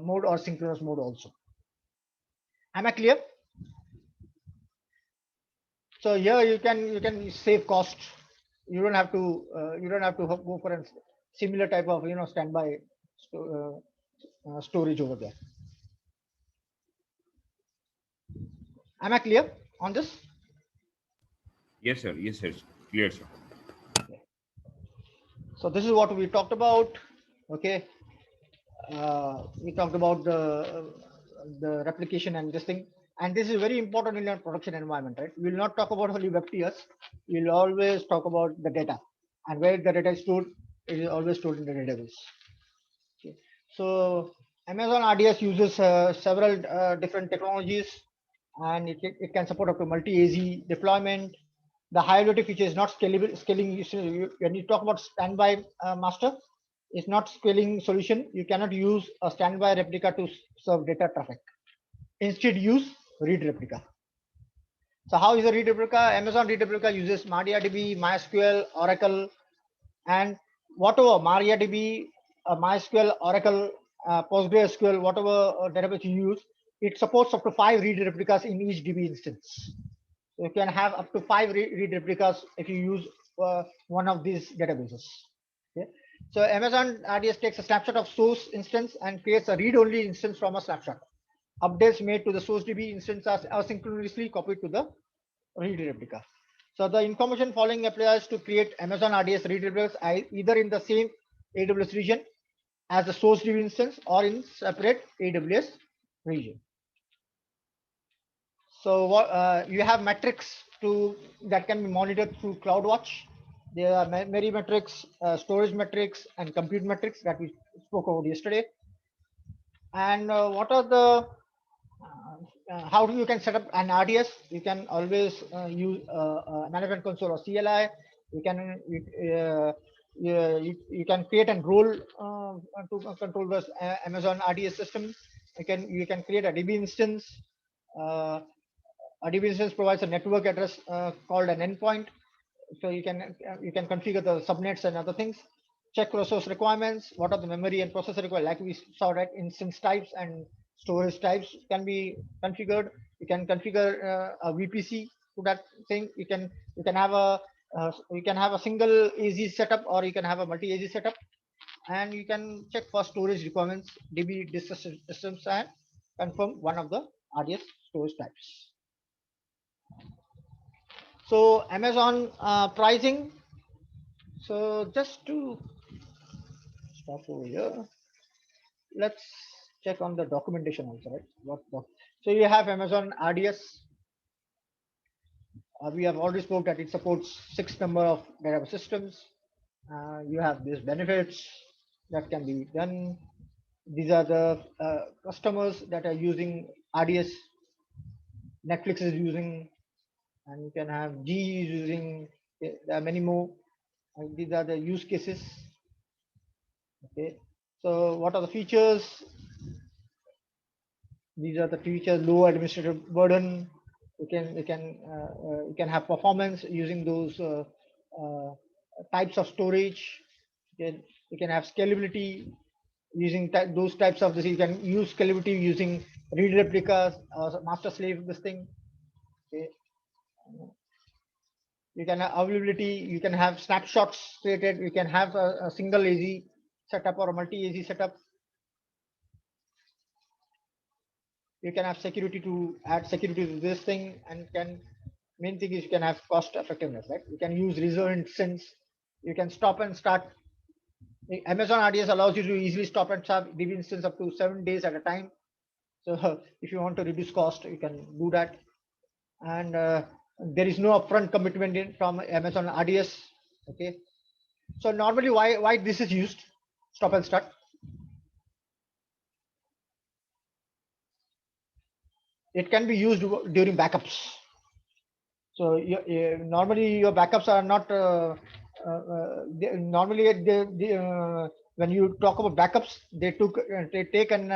mode or synchronous mode also. Am I clear? So here you can save cost. You don't have to go for a similar type of standby storage over there. Am I clear on this? Yes, sir. Yes, sir. Clear, sir. So this is what we talked about. Okay, we talked about the replication and this thing, and this is very important in your production environment, right? We will not talk about only web tiers. We'll always talk about the data, and where the data is stored. It is always stored in the database. Okay. So Amazon RDS uses several different technologies, and it can support up to multi-AZ deployment. The high availability feature is not scalable. Scaling when you talk about standby master, it's not scaling solution. You cannot use a standby replica to serve data traffic. Instead, use read replica. So how is a read replica? Amazon read replica uses MariaDB, MySQL, Oracle, and whatever MariaDB, MySQL, Oracle, PostgreSQL, whatever database you use, it supports up to 5 read replicas in each DB instance. So you can have up to 5 read replicas if you use one of these databases. Okay. So Amazon RDS takes a snapshot of source instance and creates a read-only instance from a snapshot. Updates made to the source DB instance are asynchronously copied to the read replica. So the information following applies to create Amazon RDS read replicas either in the same AWS region as the source DB instance or in separate AWS region. So what you have metrics that can be monitored through CloudWatch. There are many metrics, storage metrics, and compute metrics that we spoke about yesterday. And what are the how do you can set up an RDS? You can always use management console or CLI. You can you can create and roll to control the Amazon RDS system. You can create a DB instance. A DB instance provides a network address called an endpoint. So you can configure the subnets and other things. Check resource requirements. What are the memory and processor required? Like we saw that instance types and storage types can be configured. You can configure a VPC to that thing. You can have a single AZ setup, or you can have a multi AZ setup, and you can check for storage requirements, DB systems, and confirm one of the RDS storage types. So Amazon pricing. So just to stop over here, let's check on the documentation also, right? So you have Amazon RDS. We have already spoke that it supports 6 number of database systems. You have these benefits that can be done. These are the customers that are using RDS. Netflix is using, and you can have GE is using. There are many more. These are the use cases. Okay, so what are the features? These are the features: low administrative burden. You can have performance using those types of storage. You can have scalability. using those types of this. You can use scalability using read replicas or master slave this thing. Okay. You can have availability, you can have snapshots created, you can have a single AZ setup or a multi AZ setup. You can have security to add security to this thing, and can main thing is you can have cost effectiveness, right? You can use reserve instance, you can stop and start. Amazon RDS allows you to easily stop and start DB instance up to 7 days at a time. So if you want to reduce cost, you can do that. And there is no upfront commitment from Amazon RDS. Okay. So normally why this is used, stop and start. It can be used during backups. So normally your backups are not normally when you talk about backups, they take an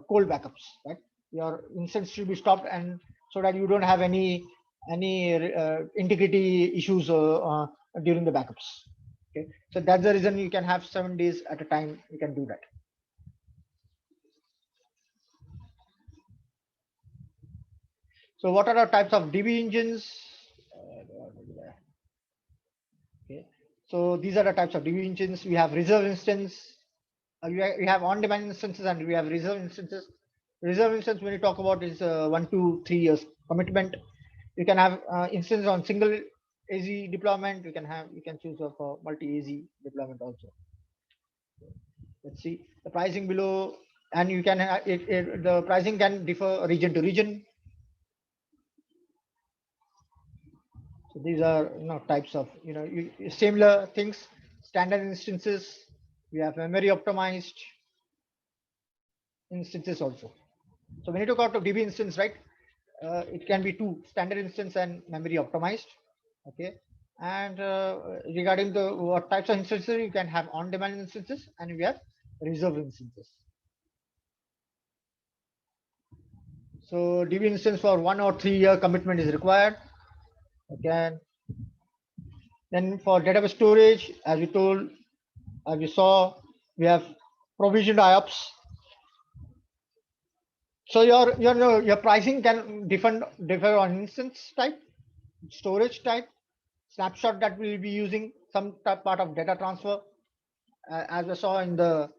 cold backups, right? Your instance should be stopped, and so that you don't have any integrity issues during the backups. Okay, so that's the reason you can have 7 days at a time. You can do that. So what are the types of DB engines? Okay. So these are the types of DB engines. We have reserve instance, we have on-demand instances, and we have reserve instances. Reserve instance, when you talk about, is 1 to 3 years commitment. You can have instance on single AZ deployment. You can choose for multi AZ deployment also. Let's see the pricing below, and you can the pricing can differ region to region. So these are types of similar things. Standard instances. We have memory optimized instances also. So when you talk about DB instance, right, it can be two: standard instance and memory optimized. Okay. And regarding the what types of instances, you can have on-demand instances, and we have reserved instances. So DB instance for 1 or 3 year commitment is required. Okay. Then for database storage, as we told, as we saw, we have provisioned IOPS. So your pricing can differ on instance type, storage type, snapshot that we'll be using, some part of data transfer, as we saw in the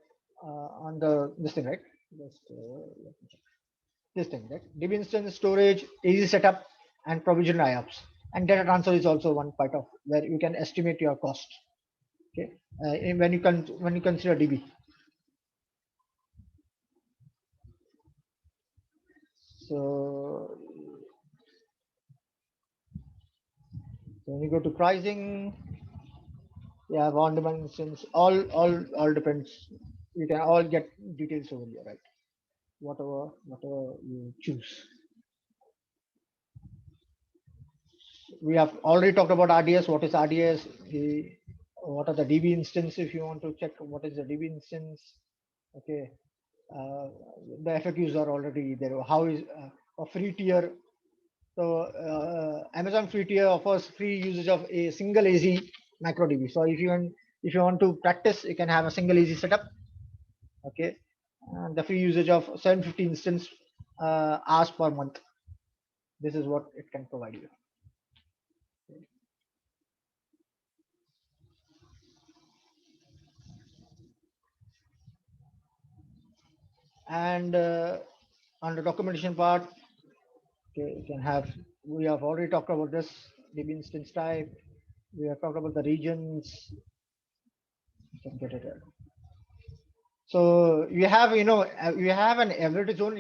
on the this thing, right? Just, let me check. This thing, right? DB instance, storage, easy setup, and provision IOPS. And data transfer is also one part of where you can estimate your cost. Okay, when you consider DB. So when you go to pricing, you have on-demand instance. All depends. You can all get details over here, right? Whatever you choose. We have already talked about RDS. What is RDS? What are the DB instance? If you want to check what is the DB instance, okay. The FAQs are already there. How is a free tier? So Amazon free tier offers free usage of a single AZ MicroDB. So if you want to practice, you can have a single AZ setup. Okay, and the free usage of 750 instance hours per month. This is what it can provide you. And on the documentation part, okay, you can have, we have already talked about this DB instance type. We have talked about the regions. You can get it here. So you have, you have an availability zone.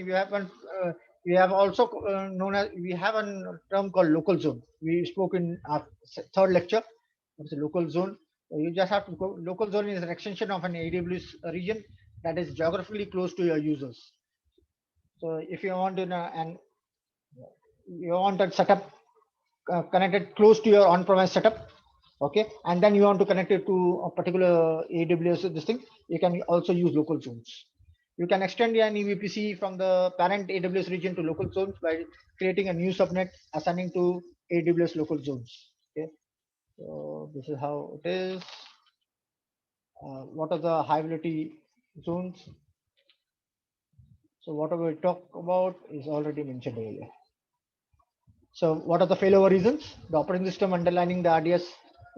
We have also known as, we have a term called local zone. We spoke in our third lecture. It's a local zone. You just have to go. Local zone is an extension of an AWS region that is geographically close to your users. So if you want to and you want that setup connected close to your on-premise setup, okay, and then you want to connect it to a particular AWS this thing, you can also use local zones. You can extend an eVPC from the parent AWS region to local zones by creating a new subnet assigning to AWS local zones. Okay, so this is how it is. What are the high availability zones? So whatever we talk about is already mentioned earlier. So what are the failover reasons? The operating system underlining the RDS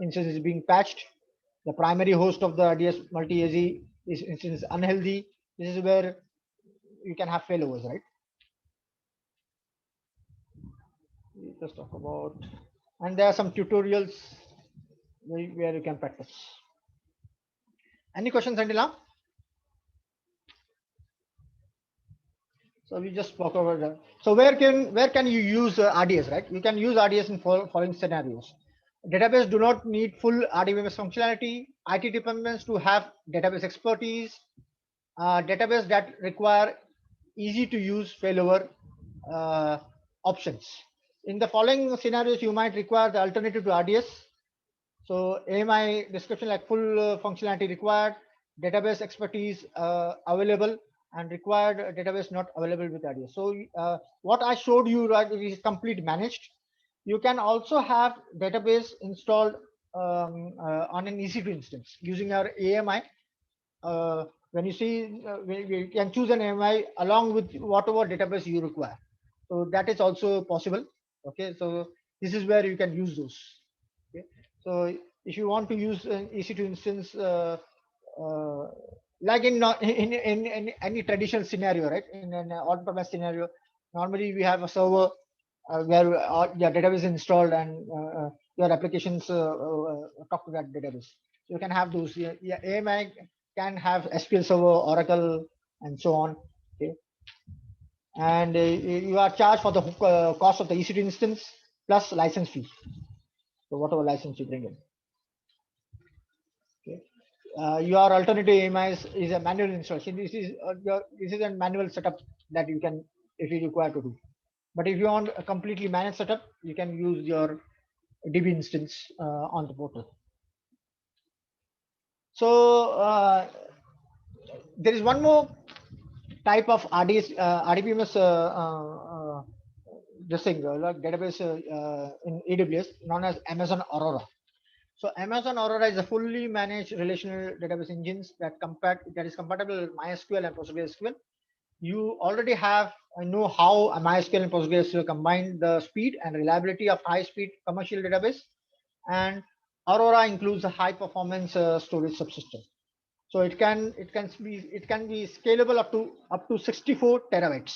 instance is being patched. The primary host of the RDS multi-AZ is instance unhealthy. This is where you can have failovers, right? Just talk about, and there are some tutorials where you can practice. Any questions until now? So we just spoke over that. So where can you use RDS, right? You can use RDS in following scenarios. Database do not need full RDBMS functionality. IT departments to have database expertise. Database that require easy to use failover options. In the following scenarios, you might require the alternative to RDS. So AMI description like full functionality required, database expertise available, and required database not available with RDS. So what I showed you, right, is complete managed. You can also have database installed on an EC2 instance using our AMI. When you see, you can choose an AMI along with whatever database you require. So that is also possible. Okay, so this is where you can use those. Okay, so if you want to use an EC2 instance, like in any traditional scenario, right? In an on-premise scenario, normally we have a server where your database is installed and your applications talk to that database. So you can have those. Yeah, AMI can have SQL Server, Oracle, and so on. Okay, and you are charged for the cost of the EC2 instance plus license fee. So whatever license you bring in. Okay. Your alternative AMI is a manual installation. This is a manual setup that you can, if you require to do. But if you want a completely managed setup, you can use your DB instance on the portal. So there is one more type of RDBMS this thing, like database in AWS known as Amazon Aurora. So Amazon Aurora is a fully managed relational database engines that is compatible with MySQL and PostgreSQL. You already know how MySQL and PostgreSQL combine the speed and reliability of high-speed commercial database, and Aurora includes a high-performance storage subsystem. So it can be scalable up to 64 terabytes.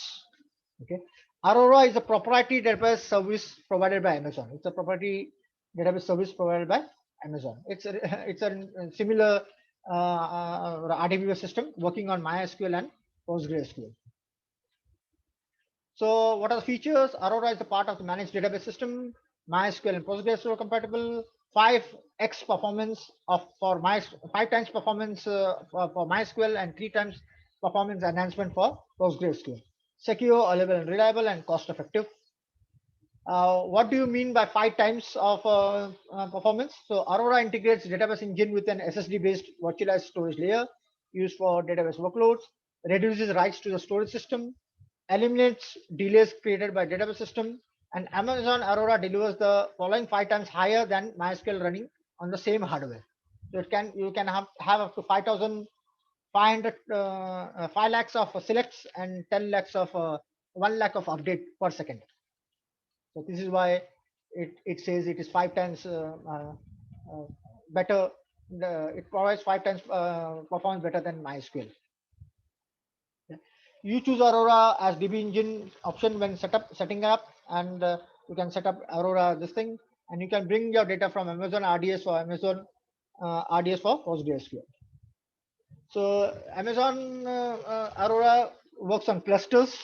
Okay, Aurora is a proprietary database service provided by Amazon. It's a proprietary database service provided by Amazon. It's a similar RDBMS system working on MySQL and PostgreSQL. So what are the features? Aurora is a part of the managed database system. MySQL and PostgreSQL compatible. 5x performance for 5 times performance for MySQL and 3 times performance enhancement for PostgreSQL. Secure, available, and reliable, and cost effective. What do you mean by 5 times of performance? So Aurora integrates database engine with an SSD-based virtualized storage layer used for database workloads, reduces writes to the storage system, eliminates delays created by database system, and Amazon Aurora delivers the following 5 times higher than MySQL running on the same hardware. So you can have up to 5,500 5 lakhs of selects and 10 lakhs of 1 lakh of update per second. So this is why it says it is 5 times better. It provides 5 times performance better than MySQL. You choose Aurora as DB engine option when setting up, and you can set up Aurora this thing, and you can bring your data from Amazon RDS or Amazon RDS for PostgreSQL. So Amazon Aurora works on clusters.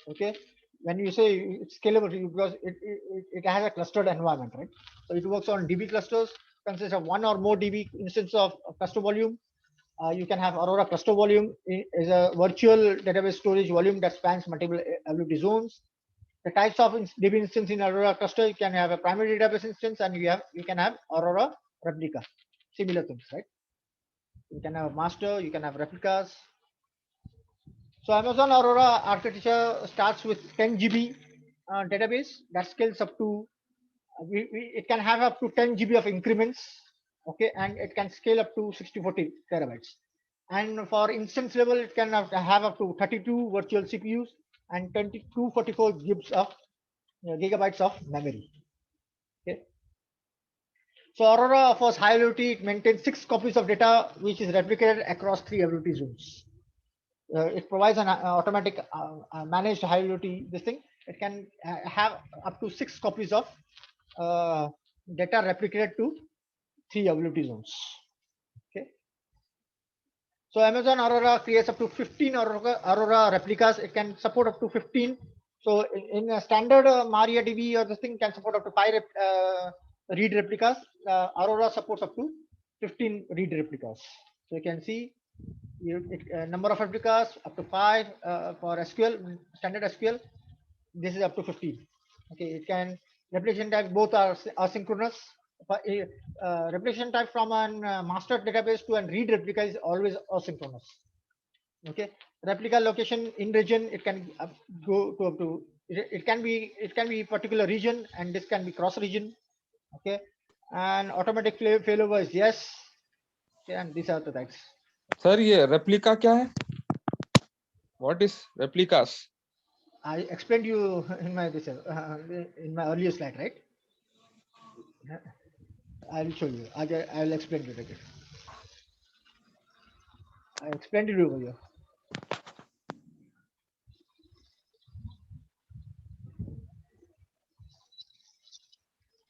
Okay, when you say it's scalable, because it has a clustered environment, right? So it works on DB clusters, consists of 1 or more DB instance of cluster volume. You can have Aurora cluster volume is a virtual database storage volume that spans multiple availability zones. The types of DB instance in Aurora cluster, you can have a primary database instance, and you can have Aurora replica, similar things, right? You can have master, you can have replicas. So Amazon Aurora architecture starts with 10 GB database that scales up to it can have up to 10 GB of increments. Okay, and it can scale up to 6040 terabytes. And for instance level, it can have up to 32 virtual CPUs and 2244 gigabytes of memory. Okay. So Aurora offers high availability. It maintains 6 copies of data, which is replicated across 3 availability zones. It provides an automatic managed high availability. This thing, it can have up to 6 copies of data replicated to 3 availability zones. Okay. So Amazon Aurora creates up to 15 Aurora replicas. It can support up to 15. So in a standard MariaDB or this thing can support up to 5 read replicas. Aurora supports up to 15 read replicas. So you can see number of replicas up to 5 for SQL, standard SQL. This is up to 15. Okay, it can replication type both are asynchronous. Replication type from a master database to a read replica is always asynchronous. Okay, replica location in region, it can go to up to it can be particular region, and this can be cross region. Okay, and automatic failover is yes. Okay, and these are the types. Sir ये replica क्या है? What is replicas? I explained you in my earlier slide, right? I will show you. I will explain it again. I explained it over here.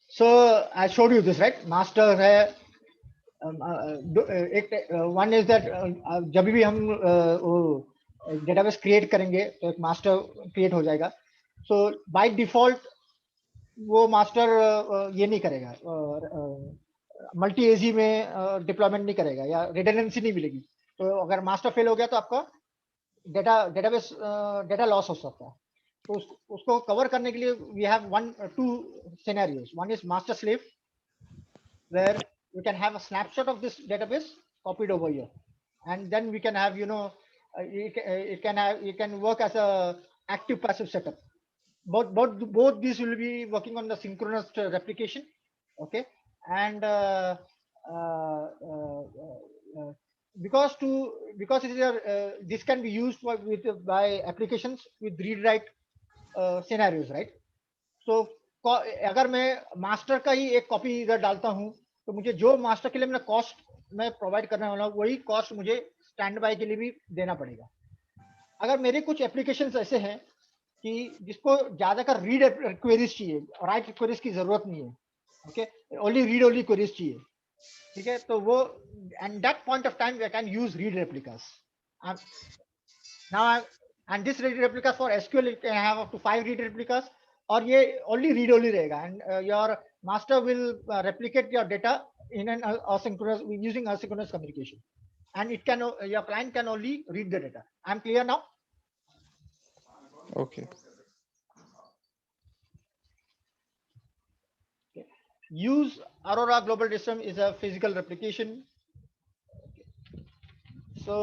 So I showed you this, right? Master है. One is that जब भी हम database create करेंगे तो एक master create हो जाएगा. So by default वो master ये नहीं करेगा, मल्टी एजी में डिप्लॉयमेंट नहीं करेगा या रिडंडेंसी नहीं मिलेगी. तो अगर मास्टर फेल हो गया तो आपका डेटा लॉस हो सकता है. तो उसको कवर करने के लिए we have two scenarios. One is master slave, where you can have a snapshot of this database copied over here, and then we can have it can work as a active passive setup. Both these will be working on the synchronous replication. Okay, and because it is this can be used by applications with read write scenarios, right? So अगर मैं master का ही एक copy इधर डालता हूं तो मुझे जो मास्टर के लिए मैंने कॉस्ट मैं प्रोवाइड करने वाला हूं वही कॉस्ट मुझे स्टैंड बाय के लिए भी देना पड़ेगा. अगर मेरे कुछ एप्लीकेशंस ऐसे हैं कि जिसको ज्यादा कर रीड क्वेरीज चाहिए, राइट क्वेरीज की जरूरत नहीं है. Okay, only read only queries चाहिए. ठीक है, तो वो and that point of time we can use read replicas. Now and this read replicas for SQL you can have up to 5 read replicas, और ये ओनली रीड ओनली रहेगा. And your master will replicate your data in an asynchronous using asynchronous communication, and it can your client can only read the data. I'm clear now? Okay. Use Aurora Global System is a physical replication. So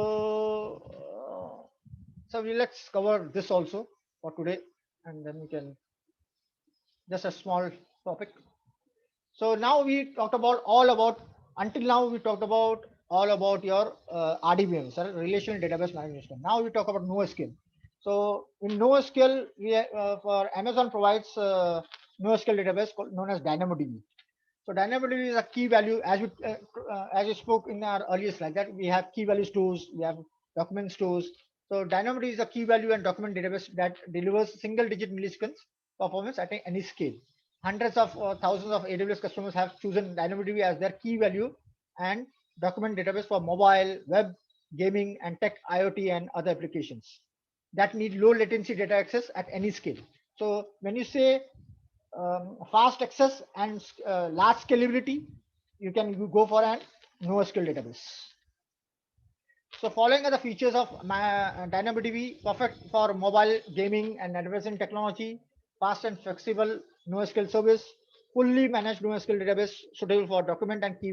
let's cover this also for today, and then we can just a small topic. So now we talked about until now we talked about all about your RDBM, Relational Database Management System. Now we talk about NoSQL. So in NoSQL, for Amazon provides NoSQL database known as DynamoDB. So DynamoDB is a key value, as we spoke in our earlier slide, that we have key value stores, we have document stores. So DynamoDB is a key value and document database that delivers single-digit milliseconds performance at any scale. Hundreds of thousands of AWS customers have chosen DynamoDB as their key value and document database for mobile, web, gaming, and tech, IoT, and other applications that need low latency data access at any scale. So when you say fast access and large scalability, you can go for an NoSQL database. So following are the features of DynamoDB, perfect for mobile, gaming, and advancing technology, fast and flexible NoSQL service, fully managed NoSQL database suitable for document and key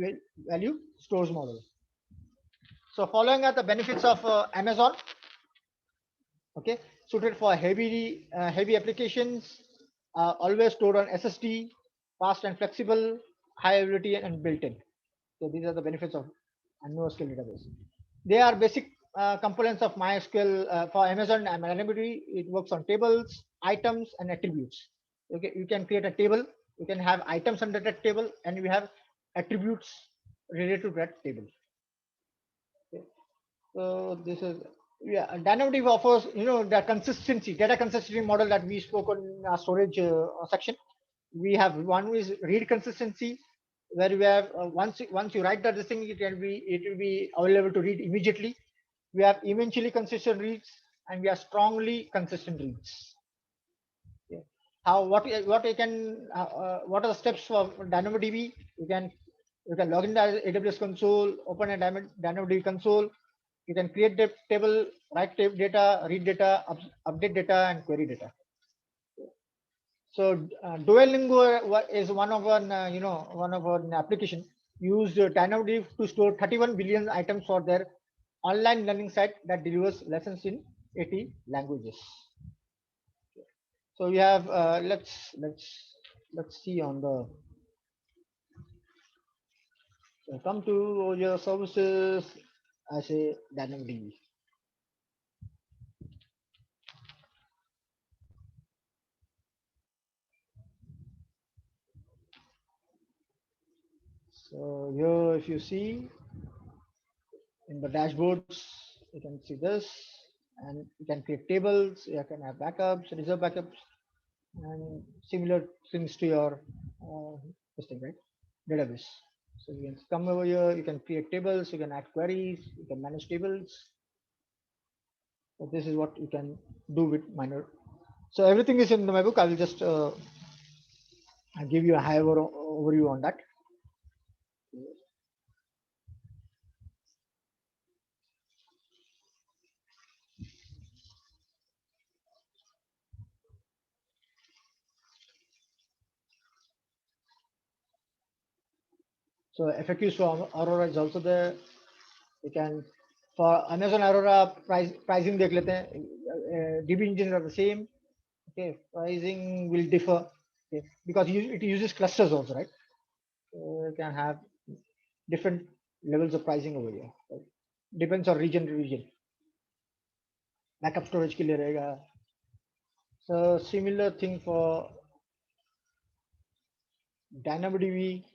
value stores model. So following are the benefits of Amazon. Okay, suited for heavy applications, always stored on SSD, fast and flexible, high availability, and built-in. So these are the benefits of a NoSQL database. They are basic components of MySQL for Amazon and DynamoDB. It works on tables, items, and attributes. Okay, you can create a table. You can have items under that table, and you have attributes related to that table. Okay. So this is, yeah. DynamoDB offers, the consistency, data consistency model that we spoke on our storage section. We have one is read consistency, where we have once you write that this thing, it will be available to read immediately. We have eventually consistent reads, and we have strongly consistent reads. Okay. What you can what are the steps for DynamoDB? You can log into AWS console, open a DynamoDB console. You can create the table, write data, read data, update data, and query data. So Duolingo is one of our application used DynamoDB to store 31 billion items for their online learning site that delivers lessons in 80 languages. So we have let's see on the, so come to your services. I say DynamoDB. So here, if you see in the dashboards, you can see this, and you can create tables. You can have backups, reserve backups, and similar things to your this thing, right? Database. So you can come over here. You can create tables. You can add queries. You can manage tables. So this is what you can do with Miner. So everything is in my book. I will just I'll give you a high overview on that. So FAQs for Aurora is also there. You can, for Amazon Aurora pricing देख लेते हैं. DB engines are the same. Okay, pricing will differ. Okay, because it uses clusters also, right? So you can have different levels of pricing over here. Right? Depends on region to region. Backup storage के लिए रहेगा. So similar thing for DynamoDB.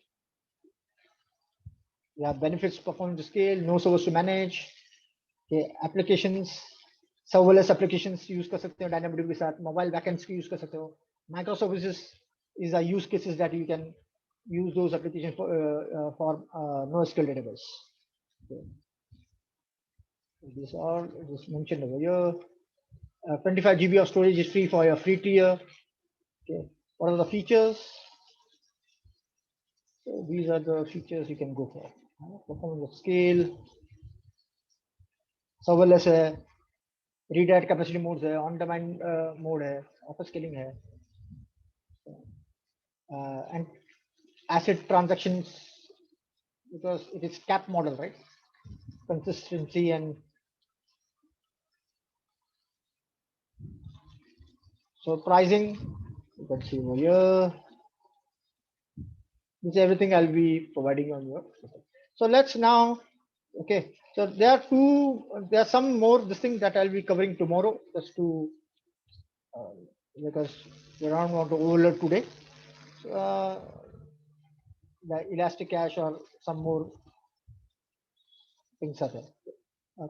You have benefits, performance to scale, no servers to manage. Okay, applications, serverless applications use कर सकते हो DynamoDB के साथ, mobile backends की use कर सकते हो. Microservices is a use cases that you can use those applications for NoSQL database. Okay. These are just mentioned over here. 25 GB of storage is free for your free tier. Okay. What are the features? So these are the features you can go for. Performance scale, serverless है, read at capacity modes है, on demand mode है, auto scaling है, and asset transactions, because it is cap model, right? Consistency and so pricing, you can see over here. This is everything I'll be providing on your. So let's now, okay. So there are some more this thing that I'll be covering tomorrow, just to because we don't want to overload today. The Elastic Cache or some more things are there.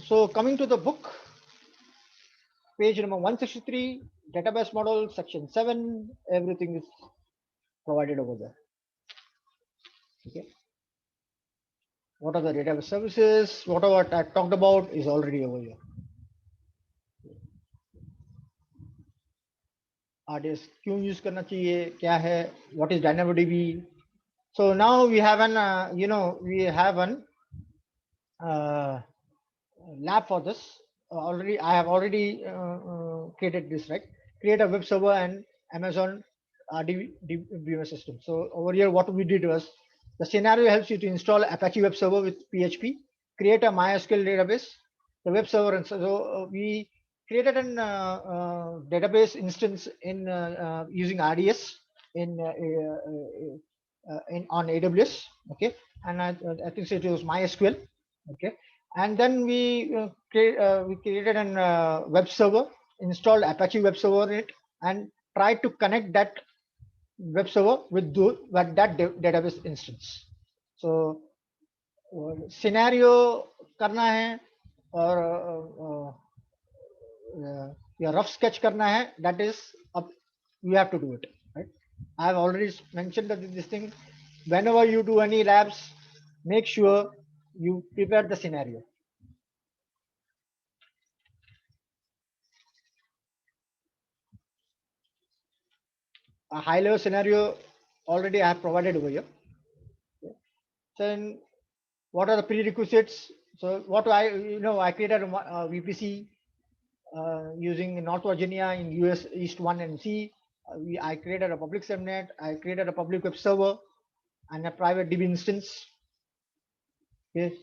So coming to the book, page number 163, database model, section 7, everything is provided over there. Okay. What are the database services? Whatever I talked about is already over here. RDS क्यों use करना चाहिए, क्या है, what is DynamoDB? So now we have an lab for this. I have already created this, right? Create a web server and Amazon DBMS system. So over here, what we did was, the scenario helps you to install Apache web server with PHP, create a MySQL database, the web server, and so we created an database instance in using RDS. in on AWS. Okay, and I think it was MySQL. Okay, and then we created an web server, installed Apache web server in it, and tried to connect that web server with that database instance. So scenario करना है और या rough sketch करना है, that is up, you have to do it, right? I have already mentioned that this thing, whenever you do any labs, make sure you prepare the scenario. A high level scenario already I have provided over here. Then what are the prerequisites? So what I created a VPC using North Virginia in US East 1 and C. I created a public subnet, I created a public web server and a private DB instance. Okay,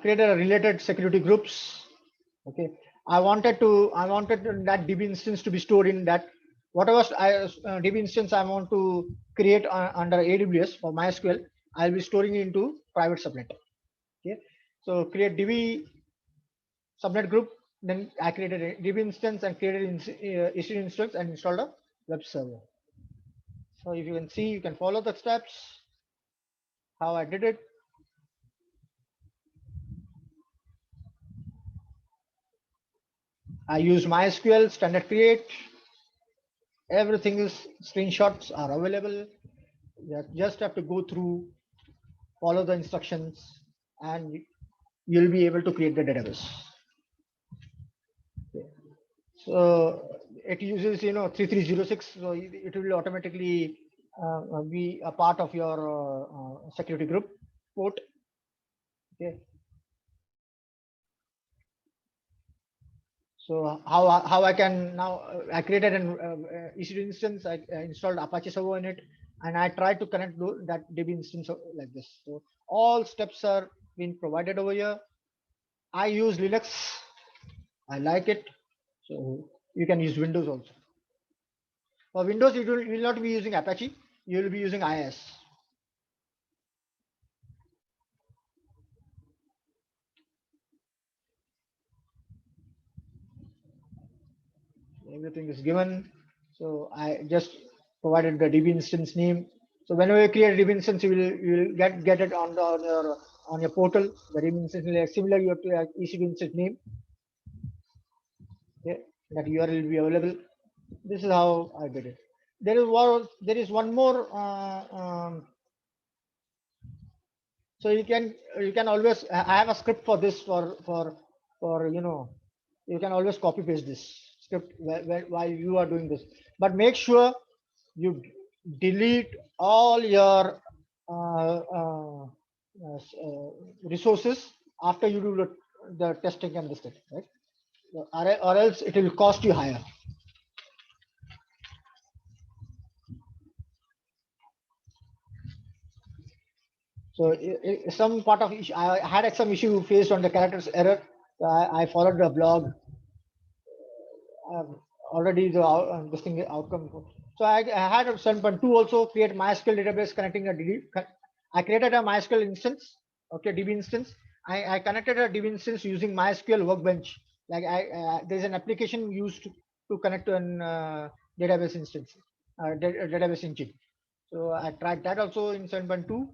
created a related security groups. Okay, I wanted that DB instance to be stored in that whatever DB instance I want to create under AWS for MySQL, I'll be storing it into private subnet. Okay, so create DB subnet group. Then I created a DB instance and created issue instance and installed a web server. So if you can see, you can follow the steps how I did it. I use MySQL standard create. Everything is screenshots are available. You just have to go through, follow the instructions, and you'll be able to create the database. Okay. So it uses 3306, so it will automatically be a part of your security group port. Okay. So how I can now I created an EC2 instance. I installed Apache server in it, and I tried to connect that DB instance like this. So all steps are being provided over here. I use Linux. I like it. So you can use Windows also. For Windows, you will not be using Apache. You will be using IIS. Everything is given. So I just provided the DB instance name. So whenever you create a DB instance, you will get it on your portal. The DB instance will be similar to your EC2 instance name. Okay, that URL will be available. This is how I did it. There is one more. So you can always, I have a script for this for you can always copy paste this script while you are doing this, but make sure you delete all your resources after you do the testing and this thing, right? Or else it will cost you higher. So some part of issue, I had some issue faced on the characters error. I followed the blog. Already this thing outcome. So I had a 7.2 also create MySQL database connecting a DB. I created a MySQL instance. Okay, DB instance. I connected a DB instance using MySQL Workbench. Like there's an application used to connect to an database instance, database engine. So I tried that also in 7.2.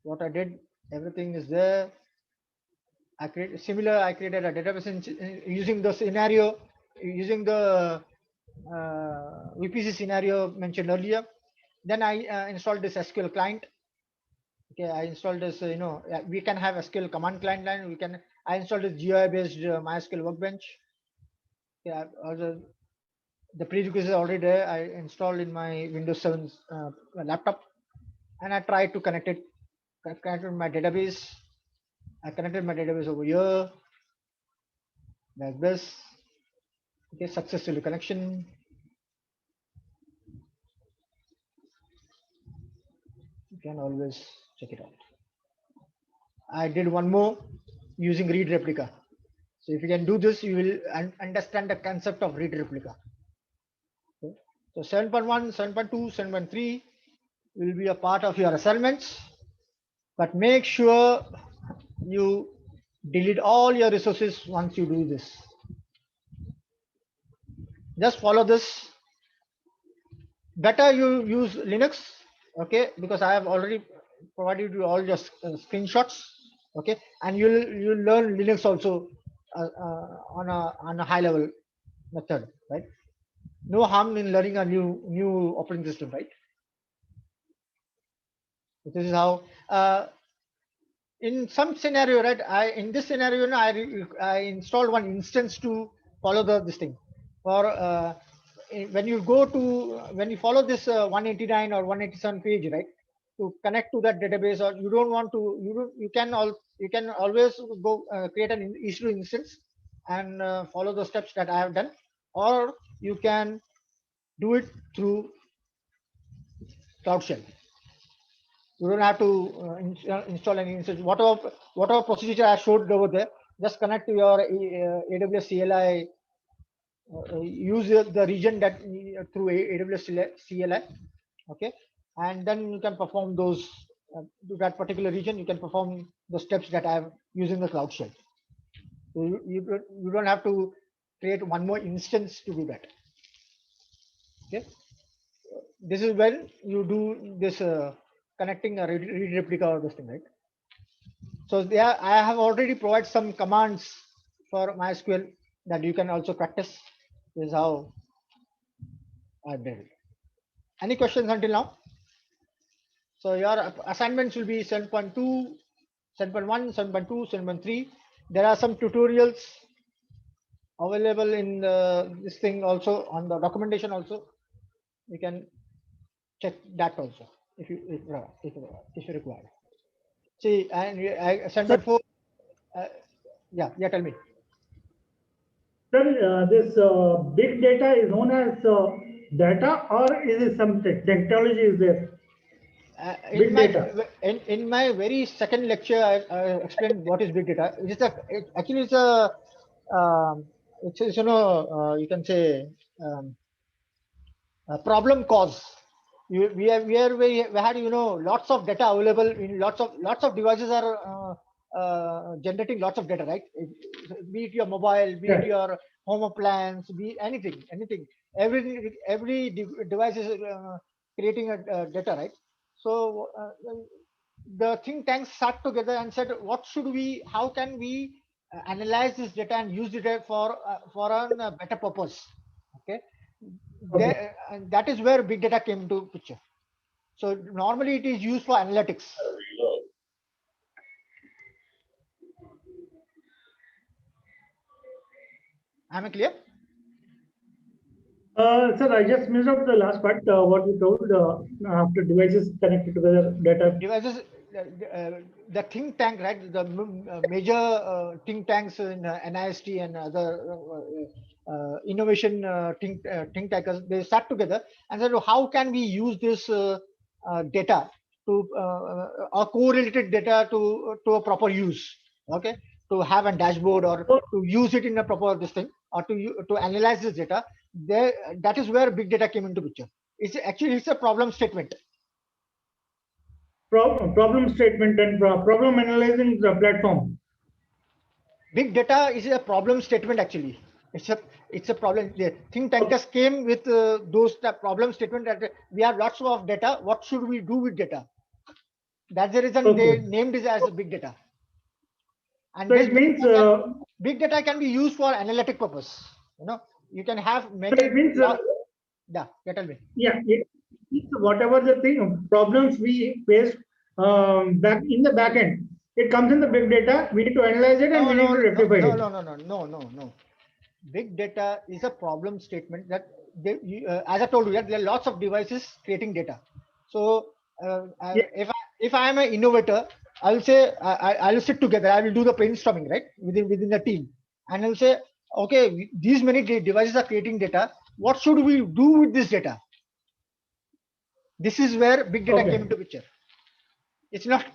What I did, everything is there. I created a database using the scenario, using the VPC scenario mentioned earlier. Then I installed this SQL client. Okay, I installed this. We can have SQL command client line. I installed this GUI based MySQL Workbench. Yeah, also the prerequisites are already there. I installed in my Windows 7 laptop, and I tried to connect my database. I connected my database over here, like this. Okay, successful connection. You can always check it out. I did one more using read replica. So if you can do this, you will understand the concept of read replica. Okay. So 7.1, 7.2, 7.3 will be a part of your assignments, but make sure you delete all your resources once you do this. Just follow this. Better you use Linux, okay, because I have already provided you all your screenshots, okay, and you'll learn Linux also on a high level method, right? No harm in learning a new operating system, right? This is how in some scenario, right? In this scenario, I installed one instance to follow this thing. For when you follow this 189 or 187 page, right? To connect to that database, or you don't want to, you can always go create an issue instance and follow the steps that I have done, or you can do it through Cloud Shell. You don't have to install any instance. Whatever procedure I showed over there, just connect to your AWS CLI. Use the region that through AWS CLI, okay, and then you can perform those to that particular region. You can perform the steps that I have using the Cloud Shell. So you don't have to create one more instance to do that. Okay, this is when you do this connecting a read replica or this thing, right? So there, I have already provided some commands for MySQL that you can also practice. This is how I did it. Any questions until now? So your assignments will be 7.2, 7.1, 7.2, 7.3. There are some tutorials available in this thing also, on the documentation also. You can check that also if you require. See, and 7.4. Yeah, tell me. Sir, this big data is known as data, or is it some technology is there? Big data. In my very second lecture, I explained what is big data. Actually it's you can say a problem cause. We had lots of data available in lots of devices are generating lots of data, right? Be it your mobile, be it your home appliance, be anything. Every device is creating a data, right? So the think tanks sat together and said, how can we analyze this data and use it for a better purpose? Okay, that is where big data came into picture. So normally it is used for analytics. Am I clear? Sir, I just missed out the last part. What you told after devices connected together, data. Devices, the think tank, right? The major think tanks in NIST and other innovation think tankers, they sat together and said, how can we use this data to or correlated data to a proper use? Okay, to have a dashboard or to use it in a proper this thing, or to analyze this data. That is where big data came into picture. It's a problem statement. Problem statement and problem analyzing the platform. Big data is a problem statement actually. It's a problem. The think tankers came with those problem statement that we have lots of data. What should we do with data? That's the reason they named it as a big data. And so it means big data can be used for analytic purpose. You can have many. So it means tell me. Yeah, whatever the problems we face back in the back end, it comes in the big data. We need to analyze it and we need to rectify it. No. Big data is a problem statement that as I told you, there are lots of devices creating data. So if I am an innovator, I will say I will sit together. I will do the brainstorming, right, within the team, and I will say, okay, these many devices are creating data. What should we do with this data? This is where big data came into picture. It's not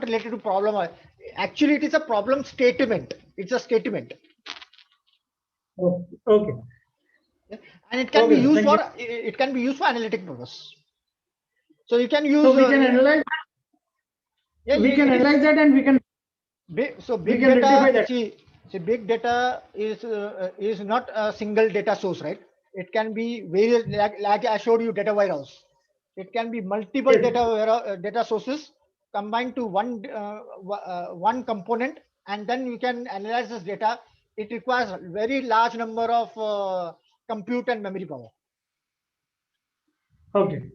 related to problem. Actually, it is a problem statement. It's a statement. Okay. And it can be Okay, used thank for it can be used for analytic purpose. So you can use So we can analyze. yeah, We can it is analyze that, and we can big can rectify data. that. See, big data is not a single data source, right? It can be various, like I showed you, data warehouse. It can be multiple Yes. data sources combined to one component, and then you can analyze this data. It requires a very large number of compute and memory power. Okay.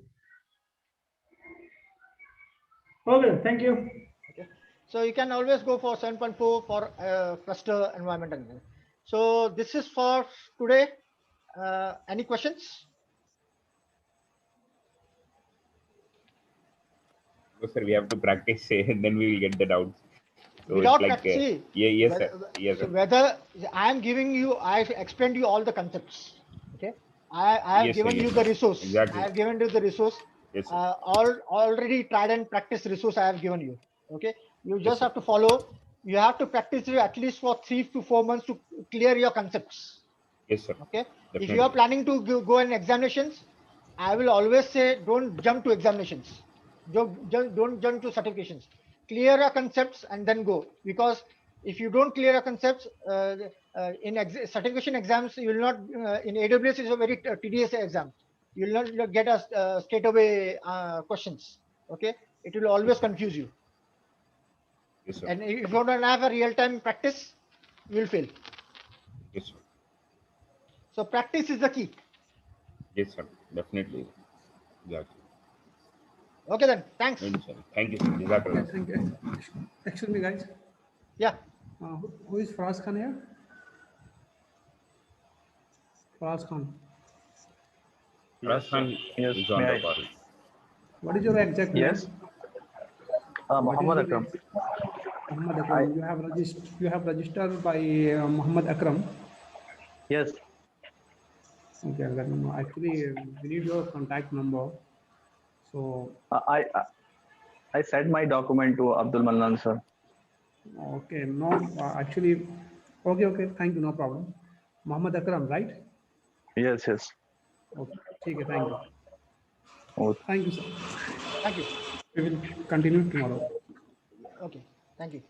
Okay. Thank you. Okay, so you can always go for 7.4 for cluster environment. So this is for today. Any questions? No, sir, we have to practice, and then we will get the doubts. So it's Without like, practicing, yeah, yes, sir. Yes, so sir. whether I am giving you, I explained you all the concepts. Okay, I have Yes, sir. given you Yes, the sir. resource. I Exactly. have given you the resource. Yes, sir. Already tried and practiced resource I have given you. Okay, you Yes, just sir. have to follow. You have to practice it at least for 3 to 4 months to clear your concepts. Yes, sir. Okay, if you are Definitely. planning to go in examinations, I will always say don't jump to examinations. Don't jump to certifications. Clear your concepts and then go, because if you don't clear your concepts in certification exams, you will not in AWS is a very tedious exam. You will not get a straightaway questions. Okay, it will Yes, always sir. confuse you, Yes, sir. and if you don't have a real time practice, you will fail. Yes, sir. So practice is the key. Yes, sir. Definitely. Exactly. Okay then, thanks. Right, sir. Thank you, sir. Jazakallah. Thank you. Excuse me, guys. Yeah. Who is Faraz Khan here? Faraz Khan. Faraz Khan Yes, is on may the I? call. What is your exact Yes, name? What is Muhammad your Akram. Muhammad Akram. You have registered by Muhammad Akram. Yes, Okay, let me know. Actually, we need your contact number. So, I sent my document to Abdul Manan sir. okay, no, actually, okay. Thank you, no problem. Muhammad Akram, right? Yes, yes. Okay, okay, thank you. Oh, Thank you, sir. Thank you. We will continue tomorrow. Okay. Thank you.